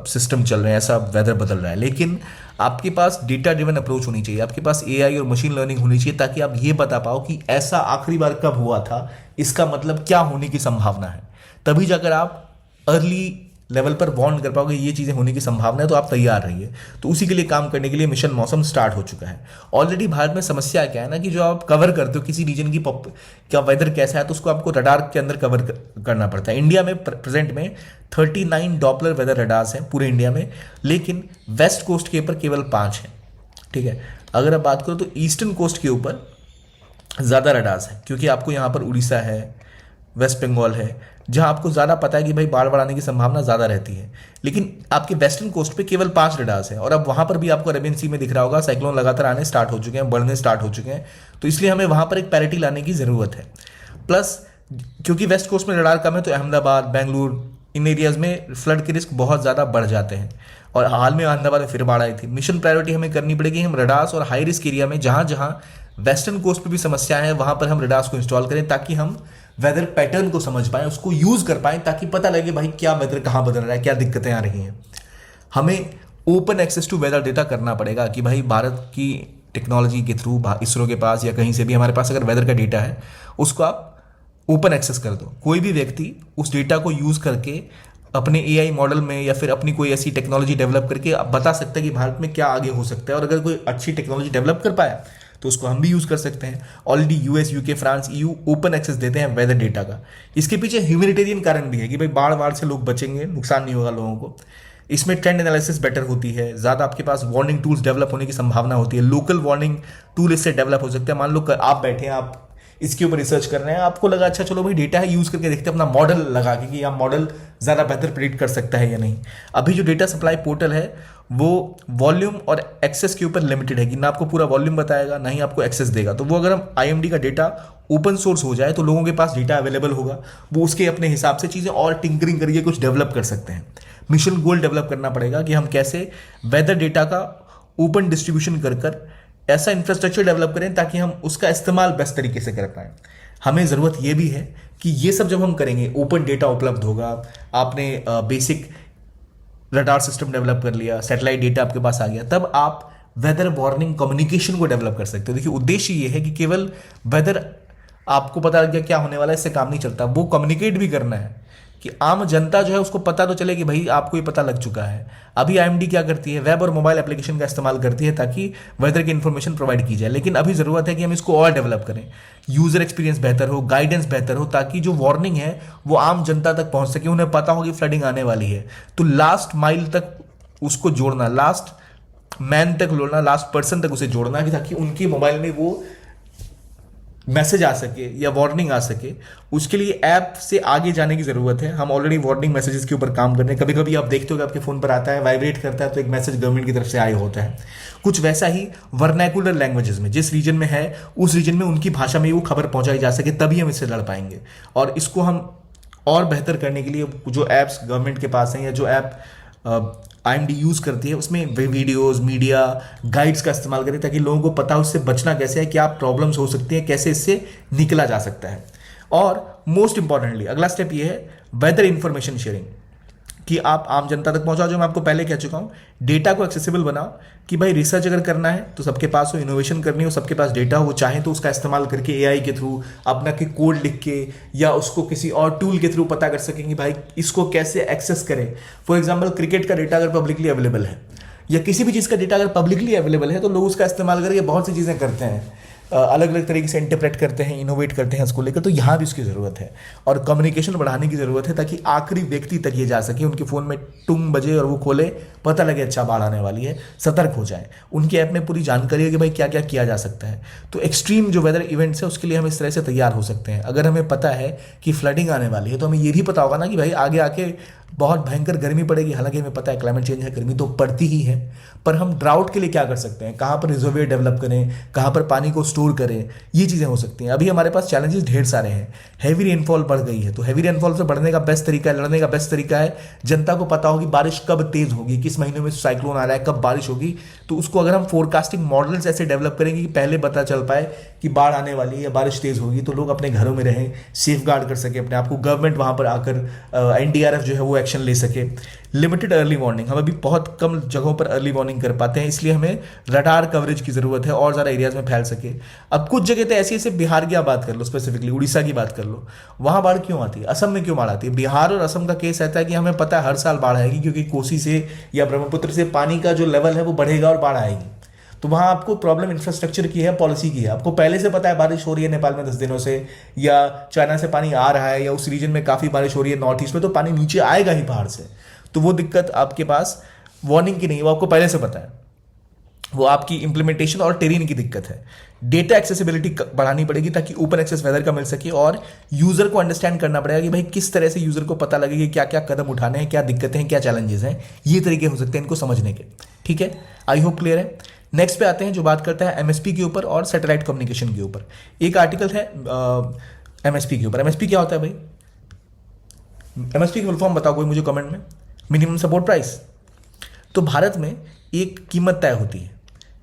सिस्टम चल रहे हैं, ऐसा वेदर बदल रहा है, लेकिन आपके पास डेटा ड्रिवन अप्रोच होनी चाहिए, आपके पास AI और मशीन लर्निंग होनी चाहिए, ताकि आप ये बता पाओ कि ऐसा आखिरी बार कब हुआ था, इसका मतलब क्या होने की संभावना है। तभी जाकर आप अर्ली लेवल पर वार्न कर पाओगे ये चीज़ें होने की संभावना है, तो आप तैयार रहिए। तो उसी के लिए काम करने के लिए मिशन मौसम स्टार्ट हो चुका है। ऑलरेडी भारत में समस्या क्या है ना, कि जो आप कवर करते हो किसी रीजन की क्या वेदर कैसा है, तो उसको आपको रडार के अंदर कवर करना पड़ता है। इंडिया में प्रेजेंट में 39 डॉपलर वेदर रडार्स हैं पूरे इंडिया में, लेकिन वेस्ट कोस्ट के ऊपर केवल 5 हैं। ठीक है, अगर आप बात करो तो ईस्टर्न कोस्ट के ऊपर ज़्यादा रडार्स हैं, क्योंकि आपको यहाँ पर उड़ीसा है, वेस्ट बंगाल है, जहां आपको ज़्यादा पता है कि भाई बाढ़ आने की संभावना ज़्यादा रहती है। लेकिन आपके वेस्टर्न कोस्ट पे केवल 5 रडार्स हैं, और अब वहां पर भी आपको अरेबियन सी में दिख रहा होगा साइक्लोन लगातार आने स्टार्ट हो चुके हैं, बढ़ने स्टार्ट हो चुके हैं। तो इसलिए हमें वहां पर एक पैरिटी लाने की ज़रूरत है। प्लस क्योंकि वेस्ट कोस्ट में रडार कम है, तो अहमदाबाद, बेंगलुरु, इन एरियाज में फ्लड के रिस्क बहुत ज़्यादा बढ़ जाते हैं। और हाल में अहमदाबाद में फिर बाढ़ आई थी। मिशन प्रायोरिटी हमें करनी पड़ेगी, हम रडार्स और हाई रिस्क एरिया में जहां जहां वेस्टर्न कोस्ट पे भी समस्याएं हैं वहां पर हम रडार्स को इंस्टॉल करें, ताकि हम वेदर पैटर्न को समझ पाएं, उसको यूज कर पाएं, ताकि पता लगे भाई क्या वेदर कहाँ बदल रहा है, क्या दिक्कतें आ रही हैं। हमें open access to weather data करना पड़ेगा कि भाई भारत की टेक्नोलॉजी के थ्रू, इसरो के पास या कहीं से भी हमारे पास अगर वेदर का डेटा है उसको आप ओपन एक्सेस कर दो। कोई भी व्यक्ति उस डेटा को यूज करके अपने एआई मॉडल में या फिर अपनी कोई ऐसी टेक्नोलॉजी डेवलप करके आप बता सकते हैं कि भारत में क्या आगे हो सकता है। और अगर कोई अच्छी टेक्नोलॉजी डेवलप कर पाया तो उसको हम भी यूज कर सकते हैं। Already US, UK, France, EU open access देते हैं वेदर डेटा का। इसके पीछे ह्यूमैनिटेरियन कारण भी है कि भाई बाढ़ से लोग बचेंगे, नुकसान नहीं होगा लोगों को। इसमें ट्रेंड एनालिसिस बेटर होती है, ज़्यादा आपके पास वार्निंग टूल्स डेवलप होने की संभावना होती है। लोकल वार्निंग टूल इससे डेवलप हो सकते हैं। मान लो आप बैठे हैं, आप इसके ऊपर रिसर्च कर रहे हैं, आपको लगा अच्छा चलो भाई डेटा है, यूज करके देखते हैं अपना मॉडल लगा के कि यह मॉडल ज़्यादा बेहतर प्रिडिक्ट कर सकता है या नहीं। अभी जो डेटा सप्लाई पोर्टल है वो वॉल्यूम और एक्सेस के ऊपर लिमिटेड है कि ना आपको पूरा वॉल्यूम बताएगा ना ही आपको एक्सेस देगा। तो वो अगर हम आईएमडी का डेटा ओपन सोर्स हो जाए तो लोगों के पास डेटा अवेलेबल होगा, वो उसके अपने हिसाब से चीज़ें और टिंकरिंग करके कुछ डेवलप कर सकते हैं। मिशन गोल डेवलप करना पड़ेगा कि हम कैसे वेदर डेटा का ओपन डिस्ट्रीब्यूशन कर कर ऐसा इंफ्रास्ट्रक्चर डेवलप करें ताकि हम उसका इस्तेमाल बेस्ट तरीके से कर पाएं। हमें ज़रूरत यह भी है कि ये सब जब हम करेंगे, ओपन डेटा उपलब्ध होगा, आपने बेसिक रडार सिस्टम डेवलप कर लिया, सैटेलाइट डेटा आपके पास आ गया, तब आप वेदर वार्निंग कम्युनिकेशन को डेवलप कर सकते हो। देखिए उद्देश्य ये है कि केवल वेदर आपको पता लग गया क्या होने वाला है, इससे काम नहीं चलता, वो कम्युनिकेट भी करना है कि आम जनता जो है उसको पता तो चले कि भाई आपको ये पता लग चुका है। अभी आईएमडी क्या करती है, वेब और मोबाइल एप्लीकेशन का इस्तेमाल करती है ताकि वेदर की इन्फॉर्मेशन प्रोवाइड की जाए। लेकिन अभी ज़रूरत है कि हम इसको और डेवलप करें, यूज़र एक्सपीरियंस बेहतर हो, गाइडेंस बेहतर हो, ताकि जो वार्निंग है वो आम जनता तक पहुंच सके, उन्हें पता हो कि फ्लडिंग आने वाली है। तो लास्ट माइल तक उसको जोड़ना, लास्ट मैन तक जोड़ना, लास्ट पर्सन तक उसे जोड़ना, ताकि उनके मोबाइल में वो मैसेज आ सके या वार्निंग आ सके। उसके लिए ऐप से आगे जाने की ज़रूरत है। हम ऑलरेडी वार्निंग मैसेजेस के ऊपर काम कर रहे हैं। कभी कभी आप देखते हो कि आपके फ़ोन पर आता है, वाइब्रेट करता है, तो एक मैसेज गवर्नमेंट की तरफ से आया होता है। कुछ वैसा ही वर्नैकुलर लैंग्वेजेस में, जिस रीजन में है उस रीजन में उनकी भाषा में वो खबर पहुंचाई जा सके, तभी हम इससे लड़ पाएंगे। और इसको हम और बेहतर करने के लिए जो ऐप्स गवर्नमेंट के पास हैं या जो ऐप आईएमडी यूज़ करती है उसमें वीडियोस, मीडिया, गाइड्स का इस्तेमाल करें ताकि लोगों को पता हो उससे बचना कैसे है, क्या प्रॉब्लम्स हो सकती हैं, कैसे इससे निकला जा सकता है। और मोस्ट इंपॉर्टेंटली अगला स्टेप ये है वेदर इंफॉर्मेशन शेयरिंग, कि आप आम जनता तक पहुंचाओ। जो मैं आपको पहले कह चुका हूं, डेटा को एक्सेसिबल बनाओ कि भाई रिसर्च अगर करना है तो सबके पास हो, इनोवेशन करनी हो सबके पास डेटा हो, चाहे तो उसका इस्तेमाल करके एआई के थ्रू अपना के कोड लिख के या उसको किसी और टूल के थ्रू पता कर सकें कि भाई इसको कैसे एक्सेस करें। फॉर एग्जाम्पल क्रिकेट का डेटा अगर पब्लिकली अवेलेबल है या किसी भी चीज़ का डेटा अगर पब्लिकली अवेलेबल है तो लोग उसका इस्तेमाल करके बहुत सी चीज़ें करते हैं, अलग अलग तरीके से इंटरप्रेट करते हैं, इनोवेट करते हैं उसको लेकर। तो यहाँ भी उसकी ज़रूरत है और कम्युनिकेशन बढ़ाने की ज़रूरत है ताकि आखिरी व्यक्ति तक ये जा सके, उनके फ़ोन में टुंग बजे और वो खोले, पता लगे अच्छा बाढ़ आने वाली है, सतर्क हो जाए। उनके ऐप में पूरी जानकारी है कि भाई क्या क्या किया जा सकता है। तो एक्सट्रीम जो वेदर इवेंट्स है उसके लिए हम इस तरह से तैयार हो सकते हैं। अगर हमें पता है कि फ्लडिंग आने वाली है तो हमें ये भी पता होगा ना कि भाई आगे आके बहुत भयंकर गर्मी पड़ेगी। हालांकि हमें पता है क्लाइमेट चेंज है, गर्मी तो पड़ती ही है, पर हम ड्राउट के लिए क्या कर सकते हैं, कहाँ पर रिजर्वियर डेवलप करें, कहाँ पर पानी को स्टोर करें, ये चीज़ें हो सकती हैं। अभी हमारे पास चैलेंजेस ढेर सारे हैं। हैवी रेनफॉल बढ़ गई है, तो हैवी रेनफॉल से बढ़ने का बेस्ट तरीका है, लड़ने का बेस्ट तरीका है, जनता को पता होगी बारिश कब तेज़ होगी, किस महीने में साइक्लोन आ रहा है, कब बारिश होगी। तो उसको अगर हम फोरकास्टिंग मॉडल्स ऐसे डेवलप करेंगे कि पहले पता चल पाए कि बाढ़ आने वाली है या बारिश तेज़ होगी, तो लोग अपने घरों में रहें, सेफ गार्ड कर सके अपने आप को, गवर्नमेंट वहाँ पर आकर एनडीआरएफ जो है वो एक्शन ले सके। लिमिटेड अर्ली वार्निंग, हम अभी बहुत कम जगहों पर अर्ली वार्निंग कर पाते हैं, इसलिए हमें रडार कवरेज की ज़रूरत है और ज़्यादा एरियाज में फैल सके। अब कुछ जगह तो ऐसी, ऐसे बिहार की आप बात कर लो, स्पेसिफिकली उड़ीसा की बात कर लो, वहाँ बाढ़ क्यों आती है, असम में क्यों बाढ़ आती है। बिहार और असम का केस रहता है कि हमें पता है हर साल बाढ़ आएगी, क्योंकि कोसी से या ब्रह्मपुत्र से पानी का जो लेवल है वो बढ़ेगा और बाढ़ आएगी। तो वहाँ आपको प्रॉब्लम इंफ्रास्ट्रक्चर की है, पॉलिसी की है। आपको पहले से पता है बारिश हो रही है नेपाल में 10 दिनों से, या चाइना से पानी आ रहा है, या उस रीजन में काफ़ी बारिश हो रही है नॉर्थ ईस्ट में, तो पानी नीचे आएगा ही पहाड़ से। तो वो दिक्कत आपके पास वार्निंग की नहीं है, वो आपको पहले से पता है। वो आपकी इंप्लीमेंटेशन और टेरेन की दिक्कत है। डेटा एक्सेसिबिलिटी बढ़ानी पड़ेगी ताकि ओपन एक्सेस वेदर का मिल सके, और यूजर को अंडरस्टैंड करना पड़ेगा कि भाई किस तरह से यूजर को पता लगे कि क्या क्या कदम उठाने हैं, क्या दिक्कतें हैं, क्या चैलेंजेस हैं। ये तरीके हो सकते हैं इनको समझने के। ठीक है, आई होप क्लियर है। नेक्स्ट पे आते हैं जो बात करता है एमएसपी के ऊपर और सैटेलाइट कम्युनिकेशन के ऊपर। एक आर्टिकल है एमएसपी के ऊपर। एमएसपी क्या होता है भाई? एमएसपी की फुल फॉर्म बताओ कोई मुझे कमेंट में। Minimum support price. तो भारत में एक कीमत तय होती है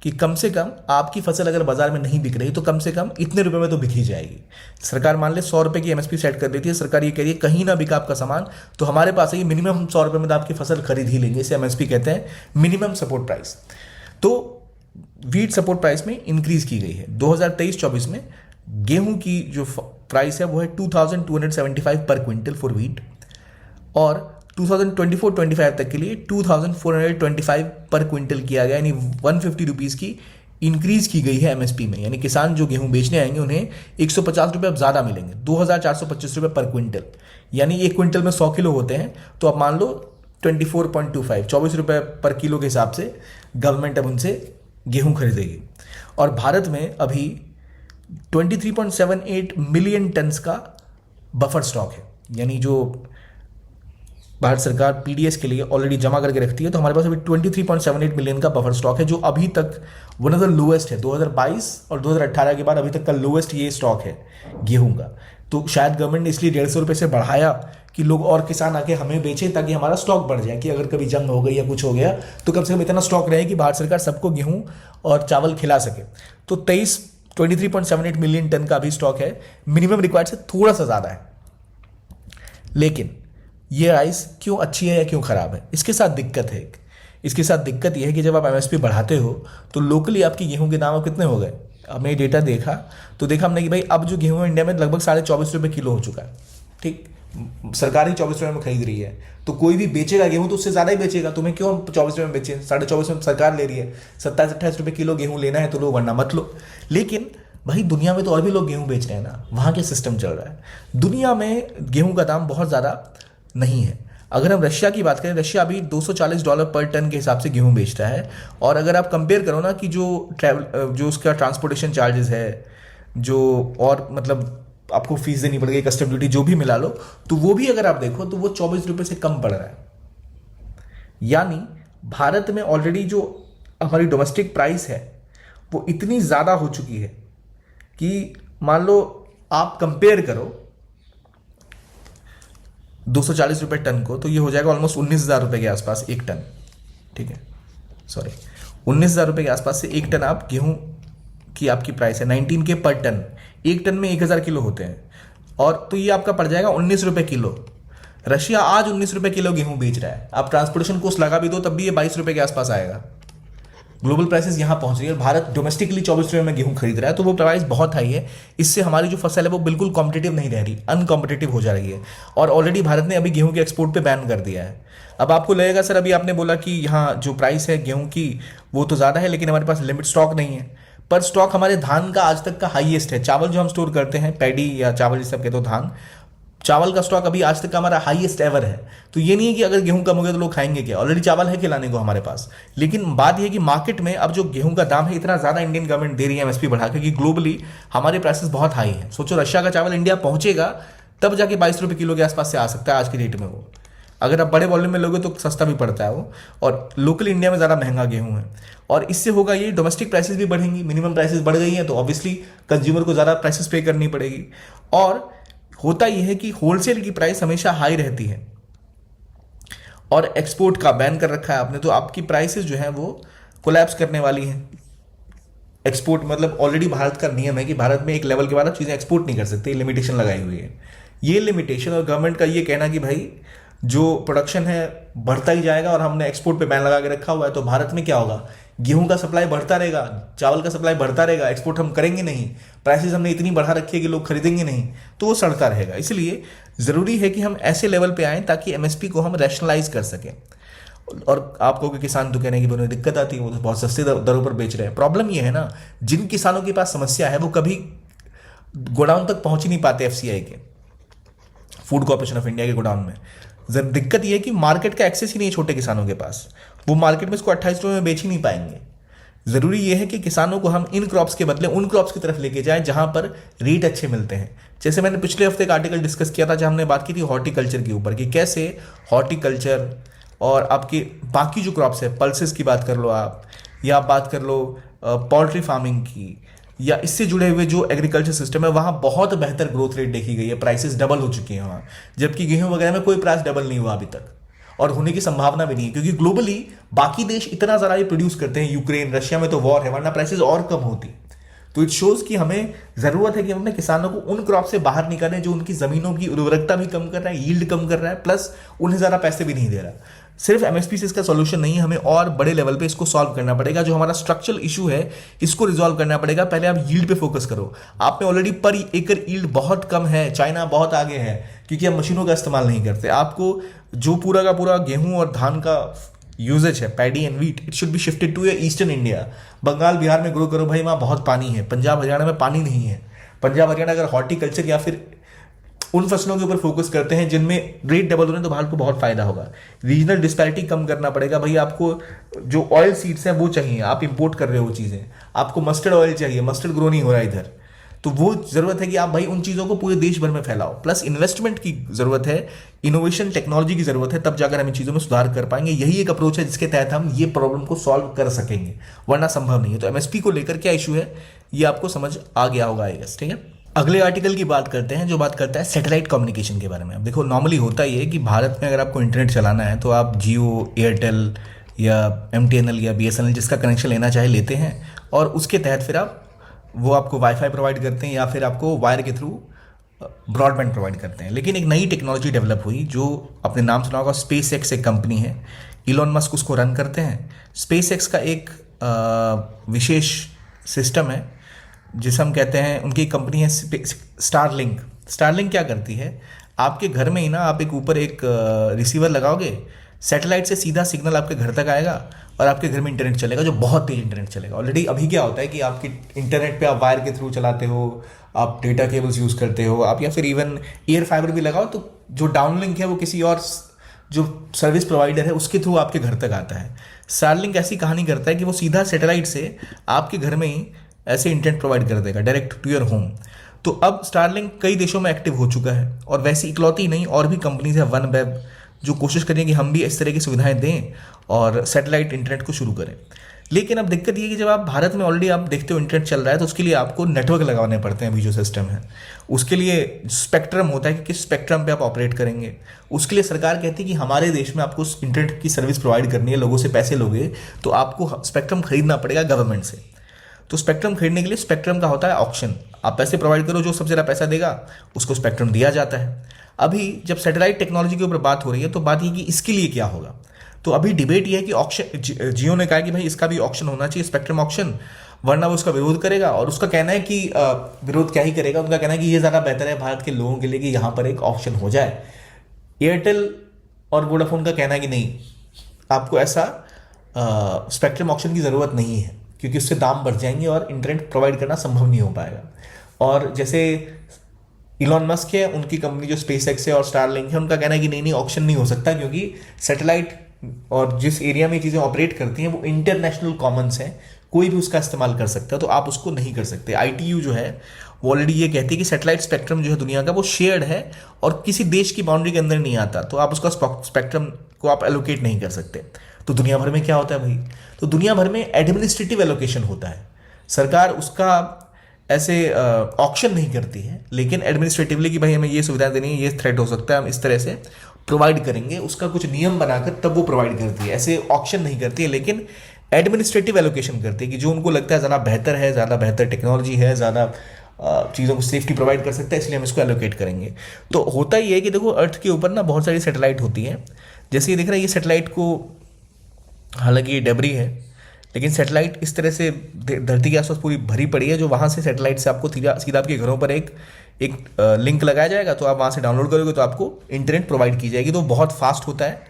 कि कम से कम आपकी फसल अगर बाजार में नहीं बिक रही तो कम से कम इतने रुपए में तो बिक ही जाएगी। सरकार मान ले 100 रुपए की एमएसपी सेट कर देती है। सरकार ये कह रही है कहीं ना बिका आपका सामान तो हमारे पास है ये मिनिमम हम 100 रुपए में तो आपकी फसल खरीद ही लेंगे। इसे एमएसपी कहते हैं, मिनिमम सपोर्ट प्राइस। तो वीट सपोर्ट प्राइस में इंक्रीज की गई है। 2023-24 में गेहूं की जो प्राइस है वो है 2275 पर क्विंटल फॉर वीट, और 2024-25 तक के लिए 2425 पर क्विंटल किया गया, यानी 150 रुपीज़ की इंक्रीज की गई है एमएसपी में। यानी किसान जो गेहूं बेचने आएंगे उन्हें 150 रुपये अब ज़्यादा मिलेंगे, 2425 रुपये पर क्विंटल। यानी एक क्विंटल में 100 किलो होते हैं तो अब मान लो 24.25 24 रुपये पर किलो के हिसाब से गवर्नमेंट अब उनसे गेहूं खरीदेगी। और भारत में अभी 23.78 मिलियन टन्स का बफर स्टॉक है, यानी जो भारत सरकार पीडीएस के लिए ऑलरेडी जमा करके रखती है। तो हमारे पास अभी 23.78 मिलियन का बफर स्टॉक है, जो अभी तक वन ऑफ द लोएस्ट है। 2022 और 2018 के बाद अभी तक का लोएस्ट ये स्टॉक है गेहूं का। तो शायद गवर्नमेंट ने इसलिए 150 रुपये से बढ़ाया कि लोग और किसान आके हमें बेचें ताकि हमारा स्टॉक बढ़ जाए, कि अगर कभी जंग हो गई या कुछ हो गया तो कम से कम इतना स्टॉक रहे कि भारत सरकार सबको गेहूँ और चावल खिला सके। तो 23.78 मिलियन टन का अभी स्टॉक है। मिनिमम रिक्वायर्ड से थोड़ा सा ज़्यादा है। लेकिन ये राइस क्यों अच्छी है या क्यों खराब है? इसके साथ दिक्कत है। इसके साथ दिक्कत यह है कि जब आप एमएसपी बढ़ाते हो तो लोकली आपकी गेहूं के दाम कितने हो गए। हमने डेटा देखा तो देखा हमने कि भाई अब जो गेहूं इंडिया में लगभग 24.5 रुपये किलो हो चुका है। ठीक, सरकार ही 24 रुपये में खरीद रही है, तो कोई भी बेचेगा गेहूं तो उससे ज़्यादा ही बेचेगा। तुम्हें क्यों 24 रुपये में बेचे? 24.5 में सरकार ले रही है। 27-28 रुपये किलो गेहूँ लेना है तो लो, वरना मत लो। लेकिन भाई दुनिया में तो और भी लोग गेहूं बेच रहे हैं ना, वहाँ के सिस्टम चल रहा है। दुनिया में गेहूं का दाम बहुत ज़्यादा नहीं है। अगर हम रशिया की बात करें, रशिया अभी $240 पर टन के हिसाब से गेहूं बेचता है। और अगर आप कंपेयर करो ना कि जो उसका ट्रांसपोर्टेशन चार्जेस है, जो और मतलब आपको फीस देनी पड़ेगी, कस्टम ड्यूटी जो भी मिला लो, तो वो भी अगर आप देखो तो वो 24 रुपये से कम पड़ रहा है। यानी भारत में ऑलरेडी जो हमारी डोमेस्टिक प्राइस है वो इतनी ज़्यादा हो चुकी है कि मान लो आप कंपेयर करो 240 रुपये टन को, तो ये हो जाएगा ऑलमोस्ट 19,000 रुपये के आसपास एक टन। ठीक है, सॉरी 19,000 रुपये के आसपास से एक टन आप गेहूं की आपकी प्राइस है 19 के पर टन। एक टन में 1,000 किलो होते हैं, और तो ये आपका पड़ जाएगा 19 रुपये किलो। रशिया आज 19 रुपये किलो गेहूं बेच रहा है। आप ट्रांसपोर्टेशन कॉस्ट लगा भी दो तब भी ये 22 रुपये के आसपास आएगा। ग्लोबल प्राइसेस यहाँ पहुंच रही है और भारत डोमेस्टिकली 24 रुपये में गेहूं खरीद रहा है, तो वो प्राइस बहुत हाई है। इससे हमारी जो फसल है वो बिल्कुल कॉम्पिटिटिव नहीं रह रही, अनकॉम्पिटिटिव हो जा रही है। और ऑलरेडी भारत ने अभी गेहूं के एक्सपोर्ट पे बैन कर दिया है। अब आपको लगेगा सर अभी आपने बोला कि यहाँ जो प्राइस है गेहूं की वो तो ज़्यादा है, लेकिन हमारे पास लिमिट स्टॉक नहीं है। पर स्टॉक हमारे धान का आज तक का हाईएस्ट है। चावल जो हम स्टोर करते हैं, पैडी या चावल जिसे आप कहते हो धान, चावल का स्टॉक अभी आज तक का हमारा हाईएस्ट एवर है। तो ये नहीं है कि अगर गेहूं कम हो गया तो लोग खाएंगे क्या, ऑलरेडी चावल है खिलाने को हमारे पास। लेकिन बात यह है कि मार्केट में अब जो गेहूं का दाम है इतना ज़्यादा इंडियन गवर्नमेंट दे रही है एमएसपी बढ़ा के कि ग्लोबली हमारे प्राइसेस बहुत हाई हैं। सोचो रशिया का चावल इंडिया पहुंचेगा तब जाके 22 रुपये किलो के आसपास से आ सकता है आज की डेट में वो। अगर आप बड़े वॉल्यूम में लोगे तो सस्ता भी पड़ता है वो, और लोकल इंडिया में ज़्यादा महंगा गेहूं है। और इससे होगा ये डोमेस्टिक प्राइसेस भी बढ़ेंगी। मिनिमम प्राइसेस बढ़ गई हैं तो ऑब्वियसली कंज्यूमर को ज़्यादा प्राइसेस पे करनी पड़ेगी। और होता यह है कि होलसेल की प्राइस हमेशा हाई रहती है, और एक्सपोर्ट का बैन कर रखा है आपने, तो आपकी प्राइसेस जो है वो कोलैप्स करने वाली हैं। एक्सपोर्ट मतलब ऑलरेडी भारत का नियम है कि भारत में एक लेवल के बाद आप चीज़ें एक्सपोर्ट नहीं कर सकते, लिमिटेशन लगाई हुई है। ये लिमिटेशन और गवर्नमेंट का ये कहना कि भाई जो प्रोडक्शन है बढ़ता ही जाएगा और हमने एक्सपोर्ट पे बैन लगा के रखा हुआ है, तो भारत में क्या होगा, गेहूं का सप्लाई बढ़ता रहेगा, चावल का सप्लाई बढ़ता रहेगा, एक्सपोर्ट हम करेंगे नहीं, प्राइसेस हमने इतनी बढ़ा रखी है कि लोग खरीदेंगे नहीं, तो वो सड़ता रहेगा। इसलिए ज़रूरी है कि हम ऐसे लेवल पे आएँ ताकि एमएसपी को हम रैशनलाइज कर सकें। और आपको कि किसान तो कहने की उन्हें दिक्कत आती है, वो तो बहुत सस्ती दरों पर बेच रहे हैं। प्रॉब्लम ये है ना, जिन किसानों के पास समस्या है वो कभी गोडाउन तक पहुंच ही नहीं पाते, एफसीआई के, फूड कॉर्पोरेशन ऑफ इंडिया के गोडाउन में। दिक्कत यह है कि मार्केट का एक्सेस ही नहीं है छोटे किसानों के पास। वो मार्केट में इसको 28 रुपये में बेच ही नहीं पाएंगे। ज़रूरी ये है कि किसानों को हम इन क्रॉप्स के बदले उन क्रॉप्स की तरफ लेके जाएं जहां पर रेट अच्छे मिलते हैं। जैसे मैंने पिछले हफ्ते एक आर्टिकल डिस्कस किया था जहां हमने बात की थी हॉर्टिकल्चर के ऊपर कि कैसे हॉर्टिकल्चर और आपके बाकी जो क्रॉप्स है, पल्सेस की बात कर लो आप, या आप बात कर लो पोल्ट्री फार्मिंग की, या इससे जुड़े हुए जो एग्रीकल्चर सिस्टम है वहाँ बहुत बेहतर ग्रोथ रेट देखी गई है। प्राइसेस डबल हो चुकी हैं वहाँ, जबकि गेहूं वगैरह में कोई प्राइस डबल नहीं हुआ अभी तक, और होने की संभावना भी नहीं है, क्योंकि ग्लोबली बाकी देश इतना ज़्यादा ये प्रोड्यूस करते हैं। यूक्रेन, रशिया में तो वॉर है, वरना प्राइसेस और कम होती। तो इट शोज कि हमें ज़रूरत है कि हम अपने किसानों को उन क्रॉप से बाहर निकालें जो उनकी ज़मीनों की उर्वरकता भी कम कर रहा है, यील्ड कम कर रहा है, प्लस उन्हें ज़्यादा पैसे भी नहीं दे रहा। सिर्फ एमएसपी से इसका सॉल्यूशन नहीं है, हमें और बड़े लेवल पे इसको सॉल्व करना पड़ेगा। जो हमारा स्ट्रक्चरल इशू है इसको रिजॉल्व करना पड़ेगा। पहले आप यील्ड पे फोकस करो। आप में ऑलरेडी पर एकड़ यील्ड बहुत कम है, चाइना बहुत आगे है क्योंकि हम मशीनों का इस्तेमाल नहीं करते। आपको जो पूरा का पूरा गेहूं और धान का यूजेज है, paddy and wheat, it should be shifted to eastern India. Bengal Bihar में ग्रो करो भाई, वहाँ बहुत पानी है। पंजाब हरियाणा में पानी नहीं है। पंजाब हरियाणा अगर हॉर्टिकल्चर या फिर उन फसलों के ऊपर फोकस करते हैं जिनमें रेट डबल हो रहे हैं तो भारत को बहुत फायदा होगा। रीजनल डिस्पैरिटी कम करना पड़ेगा भाई। आपको जो ऑयल सीड्स हैं वो चाहिए, आप इंपोर्ट कर रहे हो वो चीज़ें। आपको मस्टर्ड ऑयल चाहिए, मस्टर्ड ग्रो नहीं हो रहा इधर, तो वो ज़रूरत है कि आप भाई उन चीज़ों को पूरे देश भर में फैलाओ। प्लस इन्वेस्टमेंट की ज़रूरत है, इनोवेशन टेक्नोलॉजी की ज़रूरत है, तब जाकर हम इन चीज़ों में सुधार कर पाएंगे। यही एक अप्रोच है जिसके तहत हम ये प्रॉब्लम को सॉल्व कर सकेंगे, वरना संभव नहीं है। तो एमएसपी को लेकर क्या इशू है ये आपको समझ आ गया होगा आई गेस, ठीक है। अगले आर्टिकल की बात करते हैं जो बात करता है सैटेलाइट कम्युनिकेशन के बारे में। अब देखो, नॉर्मली होता ही है कि भारत में अगर आपको इंटरनेट चलाना है तो आप जियो, एयरटेल या एमटीएनएल या बीएसएनएल जिसका कनेक्शन लेना चाहे लेते हैं, और उसके तहत फिर वो आपको वाईफाई प्रोवाइड करते हैं या फिर आपको वायर के थ्रू ब्रॉडबैंड प्रोवाइड करते हैं। लेकिन एक नई टेक्नोलॉजी डेवलप हुई जो आपने नाम सुना होगा, स्पेस एक्स एक कंपनी है, इलॉन मस्क उसको रन करते हैं। स्पेस एक्स का एक विशेष सिस्टम है जिसे हम कहते हैं, उनकी कंपनी है स्टारलिंक। स्टारलिंक क्या करती है, आपके घर में ही ना आप एक ऊपर एक रिसीवर लगाओगे, सैटेलाइट से सीधा सिग्नल आपके घर तक आएगा और आपके घर में इंटरनेट चलेगा, जो बहुत तेज इंटरनेट चलेगा। ऑलरेडी अभी क्या होता है कि आपकी इंटरनेट पे आप वायर के थ्रू चलाते हो, आप डेटा केबल्स यूज़ करते हो, आप या फिर इवन एयर फाइबर भी लगाओ तो जो डाउनलिंक है वो किसी और जो सर्विस प्रोवाइडर है उसके थ्रू आपके घर तक आता है। स्टारलिंक ऐसी कहानी करता है कि वो सीधा सैटेलाइट से आपके घर में ही ऐसे इंटरनेट प्रोवाइड कर देगा डायरेक्ट टू योर होम। तो अब स्टारलिंक कई देशों में एक्टिव हो चुका है, और वैसी इकलौती नहीं और भी कंपनीज है, वन वेब, जो कोशिश करें कि हम भी इस तरह की सुविधाएं दें और सैटेलाइट इंटरनेट को शुरू करें। लेकिन अब दिक्कत ये है कि जब आप भारत में ऑलरेडी आप देखते हो इंटरनेट चल रहा है तो उसके लिए आपको नेटवर्क लगाने पड़ते हैं। अभी जो सिस्टम है उसके लिए स्पेक्ट्रम होता है कि किस स्पेक्ट्रम पे आप ऑपरेट करेंगे। उसके लिए सरकार कहती है कि हमारे देश में आपको इंटरनेट की सर्विस प्रोवाइड करनी है, लोगों से पैसे लोगे तो आपको स्पेक्ट्रम खरीदना पड़ेगा गवर्नमेंट से। तो स्पेक्ट्रम खरीदने के लिए स्पेक्ट्रम का होता है ऑक्शन, आप पैसे प्रोवाइड करो, जो सबसे ज़्यादा पैसा देगा उसको स्पेक्ट्रम दिया जाता है। अभी जब सैटेलाइट टेक्नोलॉजी के ऊपर बात हो रही है तो बात ये कि इसके लिए क्या होगा। तो अभी डिबेट ये है कि ऑक्शन, जियो ने कहा कि भाई इसका भी ऑक्शन होना चाहिए, स्पेक्ट्रम ऑक्शन, वरना वो उसका विरोध करेगा। और उसका कहना है कि विरोध क्या ही करेगा, उनका कहना है कि ये ज़्यादा बेहतर है भारत के लोगों के लिए कि यहाँ पर एक ऑक्शन हो जाए। एयरटेल और वोडाफोन का कहना है कि नहीं, आपको ऐसा स्पेक्ट्रम ऑक्शन की ज़रूरत नहीं है क्योंकि उससे दाम बढ़ जाएंगे और इंटरनेट प्रोवाइड करना संभव नहीं हो पाएगा। और जैसे इलॉन मस्क है, उनकी कंपनी जो स्पेस एक्स है और स्टारलिंक है, उनका कहना है कि नहीं ऑक्शन नहीं हो सकता क्योंकि सैटेलाइट और जिस एरिया में चीज़ें ऑपरेट करती हैं वो इंटरनेशनल कॉमन्स हैं, कोई भी उसका इस्तेमाल कर सकता है, तो आप उसको नहीं कर सकते। ITU जो है वो ऑलरेडी ये कहती है कि सैटेलाइट स्पेक्ट्रम जो है दुनिया का वो शेयर्ड है और किसी देश की बाउंड्री के अंदर नहीं आता, तो आप उसका स्पेक्ट्रम को आप एलोकेट नहीं कर सकते। तो दुनिया भर में क्या होता है भाई, तो दुनिया भर में एडमिनिस्ट्रेटिव एलोकेशन होता है। सरकार उसका ऐसे ऑक्शन नहीं करती है, लेकिन एडमिनिस्ट्रेटिवली कि भाई हमें ये सुविधा देनी है, ये थ्रेट हो सकता है, हम इस तरह से प्रोवाइड करेंगे, उसका कुछ नियम बनाकर तब वो प्रोवाइड करती है। ऐसे ऑक्शन नहीं करती है, लेकिन एडमिनिस्ट्रेटिव एलोकेशन करती है कि जो उनको लगता है ज़्यादा बेहतर है, ज़्यादा बेहतर टेक्नोलॉजी है, ज़्यादा चीज़ों को सेफ्टी प्रोवाइड कर सकता है, इसलिए हम इसको एलोकेट करेंगे। तो होता ही है कि देखो अर्थ के ऊपर ना बहुत सारी सैटेलाइट होती हैं। जैसे ये दिख रहा है, ये सैटेलाइट को, हालांकि ये डेबरी है, लेकिन सैटेलाइट इस तरह से धरती के आसपास पूरी भरी पड़ी है, जो वहाँ से सैटेलाइट से आपको सीधा आपके घरों पर एक लिंक लगाया जाएगा, तो आप वहाँ से डाउनलोड करोगे तो आपको इंटरनेट प्रोवाइड की जाएगी। तो बहुत फास्ट होता है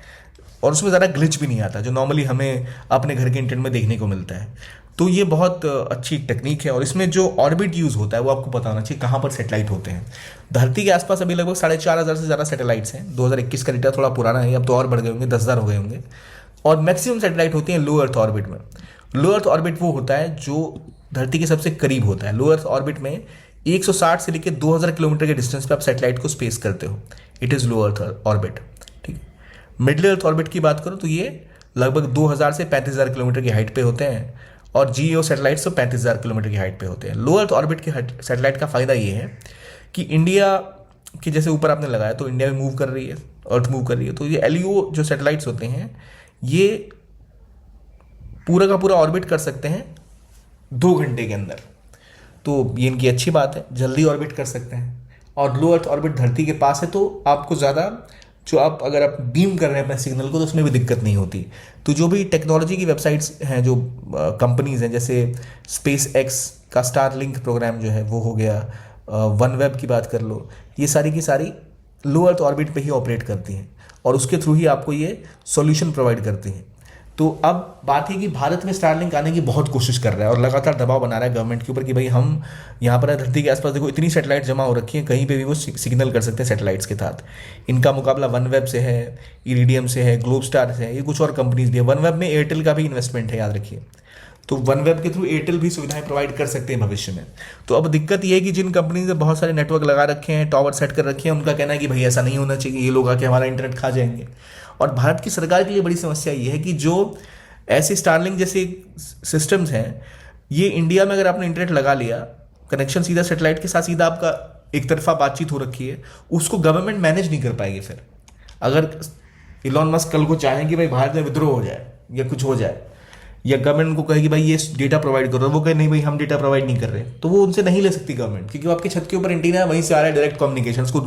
और उसमें ज़्यादा ग्लिच भी नहीं आता जो नॉर्मली हमें अपने घर के इंटरनेट में देखने को मिलता है। तो ये बहुत अच्छी टेक्निक है। और इसमें जो ऑर्बिट यूज़ होता है वो आपको पता होना चाहिए कहाँ पर सैटेलाइट होते हैं। धरती के आसपास अभी लगभग 4,500 से ज़्यादा सैटेलाइट्स हैं। 2021 का डेटा थोड़ा पुराना है, अब तो और बढ़ गए होंगे, 10,000 हो गए होंगे। और मैक्सिमम सैटेलाइट होती हैं लो अर्थ ऑर्बिट में। लो अर्थ ऑर्बिट वो होता है जो धरती के सबसे करीब होता है। लो अर्थ ऑर्बिट में 160 से लेकर 2000 किलोमीटर के डिस्टेंस पे आप सैटेलाइट को स्पेस करते हो। It is low earth orbit. ठीक है। मिडल अर्थ ऑर्बिट की बात करो तो ये लगभग 2000 से 35,000 किलोमीटर की हाइट पे होते हैं, और जीओ सैटेलाइट्स तो 35,000 किलोमीटर की हाइट पे होते हैं। लो अर्थ ऑर्बिट के सैटेलाइट का फ़ायदा ये है कि इंडिया के जैसे ऊपर आपने लगाया तो इंडिया में मूव कर रही है, अर्थ मूव कर रही है, तो ये एलईओ जो सैटेलाइट्स होते हैं ये पूरा का पूरा ऑर्बिट कर सकते हैं 2 घंटे के अंदर। तो ये इनकी अच्छी बात है, जल्दी ऑर्बिट कर सकते हैं। और लो अर्थ ऑर्बिट धरती के पास है तो आपको ज़्यादा जो आप अगर आप बीम कर रहे हैं अपने सिग्नल को तो उसमें भी दिक्कत नहीं होती। तो जो भी टेक्नोलॉजी की वेबसाइट्स हैं, जो कंपनीज हैं, जैसे स्पेस एक्स का स्टारलिंक प्रोग्राम जो है वो हो गया, वन वेब की बात कर लो, ये सारी की सारी लो अर्थ ऑर्बिट पे ही ऑपरेट करती हैं और उसके थ्रू ही आपको ये सॉल्यूशन प्रोवाइड करती हैं। तो अब बात है कि भारत में स्टारलिंक आने की बहुत कोशिश कर रहा है और लगातार दबाव बना रहा है गवर्नमेंट के ऊपर कि भाई हम यहाँ पर धरती के आसपास देखो इतनी सैटेलाइट जमा हो रखी है, कहीं पे भी वो सिग्नल कर सकते हैं सैटेलाइट्स के साथ। इनका मुकाबला वन वेब से है, इरिडियम से है, ग्लोब स्टार से है, ये कुछ और कंपनीज भी है। वन वेब में एयरटेल का भी इन्वेस्टमेंट है, याद रखिए। तो वन वेब के थ्रू एयरटेल भी सुविधाएं प्रोवाइड कर सकते हैं भविष्य में। तो अब दिक्कत ये है कि जिन कंपनीज ने बहुत सारे नेटवर्क लगा रखे हैं, टावर सेट कर रखे हैं, उनका कहना है कि भाई ऐसा नहीं होना चाहिए, ये लोग आके हमारा इंटरनेट खा जाएंगे। और भारत की सरकार के लिए बड़ी समस्या ये है कि जो ऐसे स्टारलिंक जैसे सिस्टम्स हैं, ये इंडिया में अगर आपने इंटरनेट लगा लिया, कनेक्शन सीधा सैटेलाइट के साथ सीधा आपका एक तरफा बातचीत हो रखी है, उसको गवर्नमेंट मैनेज नहीं कर पाएगी। फिर अगर इलॉन मस्क कल को चाहें कि भाई भारत में विद्रोह हो जाए या कुछ हो जाए, या गवर्नमेंट उनको कहे कि भाई ये डेटा प्रोवाइड करो, वो कहे नहीं भाई हम डेटा प्रोवाइड नहीं कर रहे, तो वो उनसे नहीं ले सकती गवर्नमेंट, क्योंकि वो आपके छत के ऊपर एंटीना है, वहीं से आ रहा है डायरेक्ट कम्युनिकेशन को,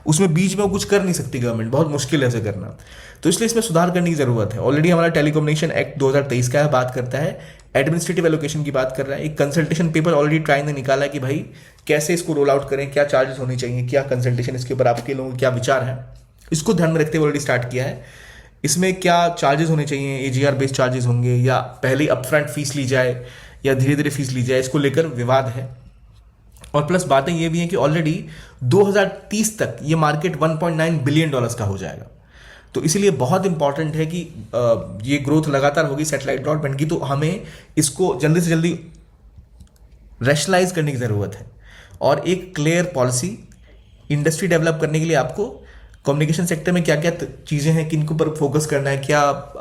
उसमें बीच में वो कुछ कर नहीं सकती गवर्नमेंट, बहुत मुश्किल है ऐसे करना। तो इसलिए इसमें सुधार करने की जरूरत है। ऑलरेडी हमारा टेलीकम्युनिकेशन एक्ट 2023 का है, बात करता है एडमिनिस्ट्रेटिव एलोकेशन की बात कर रहा है। एक कंसल्टेशन पेपर ऑलरेडी ट्राई ने निकाला है कि भाई कैसे इसको रोल आउट करें, क्या चार्जेस होने चाहिए, क्या कंसल्टेशन, इसके ऊपर आपके लोगों के क्या विचार है, इसको ध्यान में रखते हुए ऑलरेडी स्टार्ट किया है। इसमें क्या चार्जेस होने चाहिए, एजीआर बेस्ड चार्जेस होंगे या पहले अपफ्रंट फीस ली जाए या धीरे धीरे फीस ली जाए, इसको लेकर विवाद है। और प्लस बातें ये भी हैं कि ऑलरेडी 2030 तक ये मार्केट $1.9 बिलियन का हो जाएगा। तो इसीलिए बहुत इंपॉर्टेंट है कि ये ग्रोथ लगातार होगी सैटेलाइट ब्रॉडबैंड की, तो हमें इसको जल्दी से जल्दी रैशनलाइज करने की ज़रूरत है और एक क्लियर पॉलिसी इंडस्ट्री डेवलप करने के लिए आपको कम्युनिकेशन सेक्टर में क्या क्या चीज़ें हैं, किन के ऊपर फोकस करना है, क्या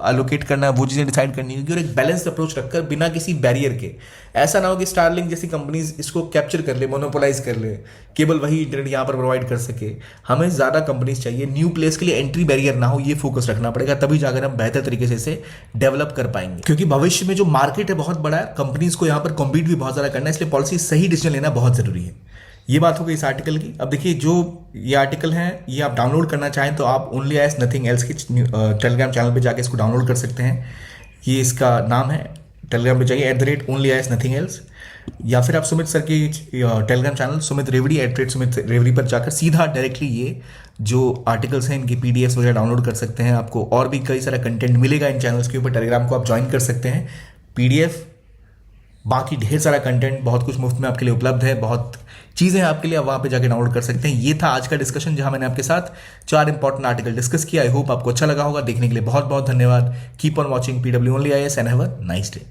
एलोकेट करना है, वो चीज़ें डिसाइड करनी होगी और एक बैलेंस्ड अप्रोच रखकर बिना किसी बैरियर के। ऐसा ना हो कि स्टारलिंक जैसी कंपनीज इसको कैप्चर कर ले, मोनोपोलाइज कर ले, केवल वही इंटरनेट यहाँ पर प्रोवाइड कर सके। हमें ज़्यादा कंपनीज चाहिए, न्यू प्लेस के लिए एंट्री बैरियर ना हो, ये फोकस रखना पड़ेगा, तभी जाकर हम बेहतर तरीके से इसे डेवलप कर पाएंगे। क्योंकि भविष्य में जो मार्केट है बहुत बड़ा है, कंपनीज को यहाँ पर कॉम्पीट भी बहुत ज़्यादा करना है, इसलिए पॉलिसी सही डिसीजन लेना बहुत ज़रूरी है। ये बात हो गई इस आर्टिकल की। अब देखिए जो ये आर्टिकल है ये आप डाउनलोड करना चाहें तो आप ओनली आइस नथिंग एल्स के टेलीग्राम चैनल पे जाके इसको डाउनलोड कर सकते हैं। ये इसका नाम है, टेलीग्राम पे जाइए @only आइस नथिंग एल्स, या फिर आप सुमित सर की टेलीग्राम चैनल सुमित रेवड़ी @सुमित रेवड़ी पर जाकर सीधा डायरेक्टली ये जो आर्टिकल्स हैं इनकी PDF वगैरह डाउनलोड कर सकते हैं। आपको और भी कई सारा कंटेंट मिलेगा इन चैनल्स के ऊपर, टेलीग्राम को आप ज्वाइन कर सकते हैं। PDF बाकी ढेर सारा कंटेंट बहुत कुछ मुफ्त में आपके लिए उपलब्ध है, बहुत चीज़ें आपके लिए आप वहाँ पे जाके डाउनलोड कर सकते हैं। ये था आज का डिस्कशन जहां मैंने आपके साथ 4 इंपॉर्टेंट आर्टिकल डिस्कस किया। आई होप आपको अच्छा लगा होगा। देखने के लिए बहुत बहुत धन्यवाद। Keep on watching PW Only IAS and have a nice day.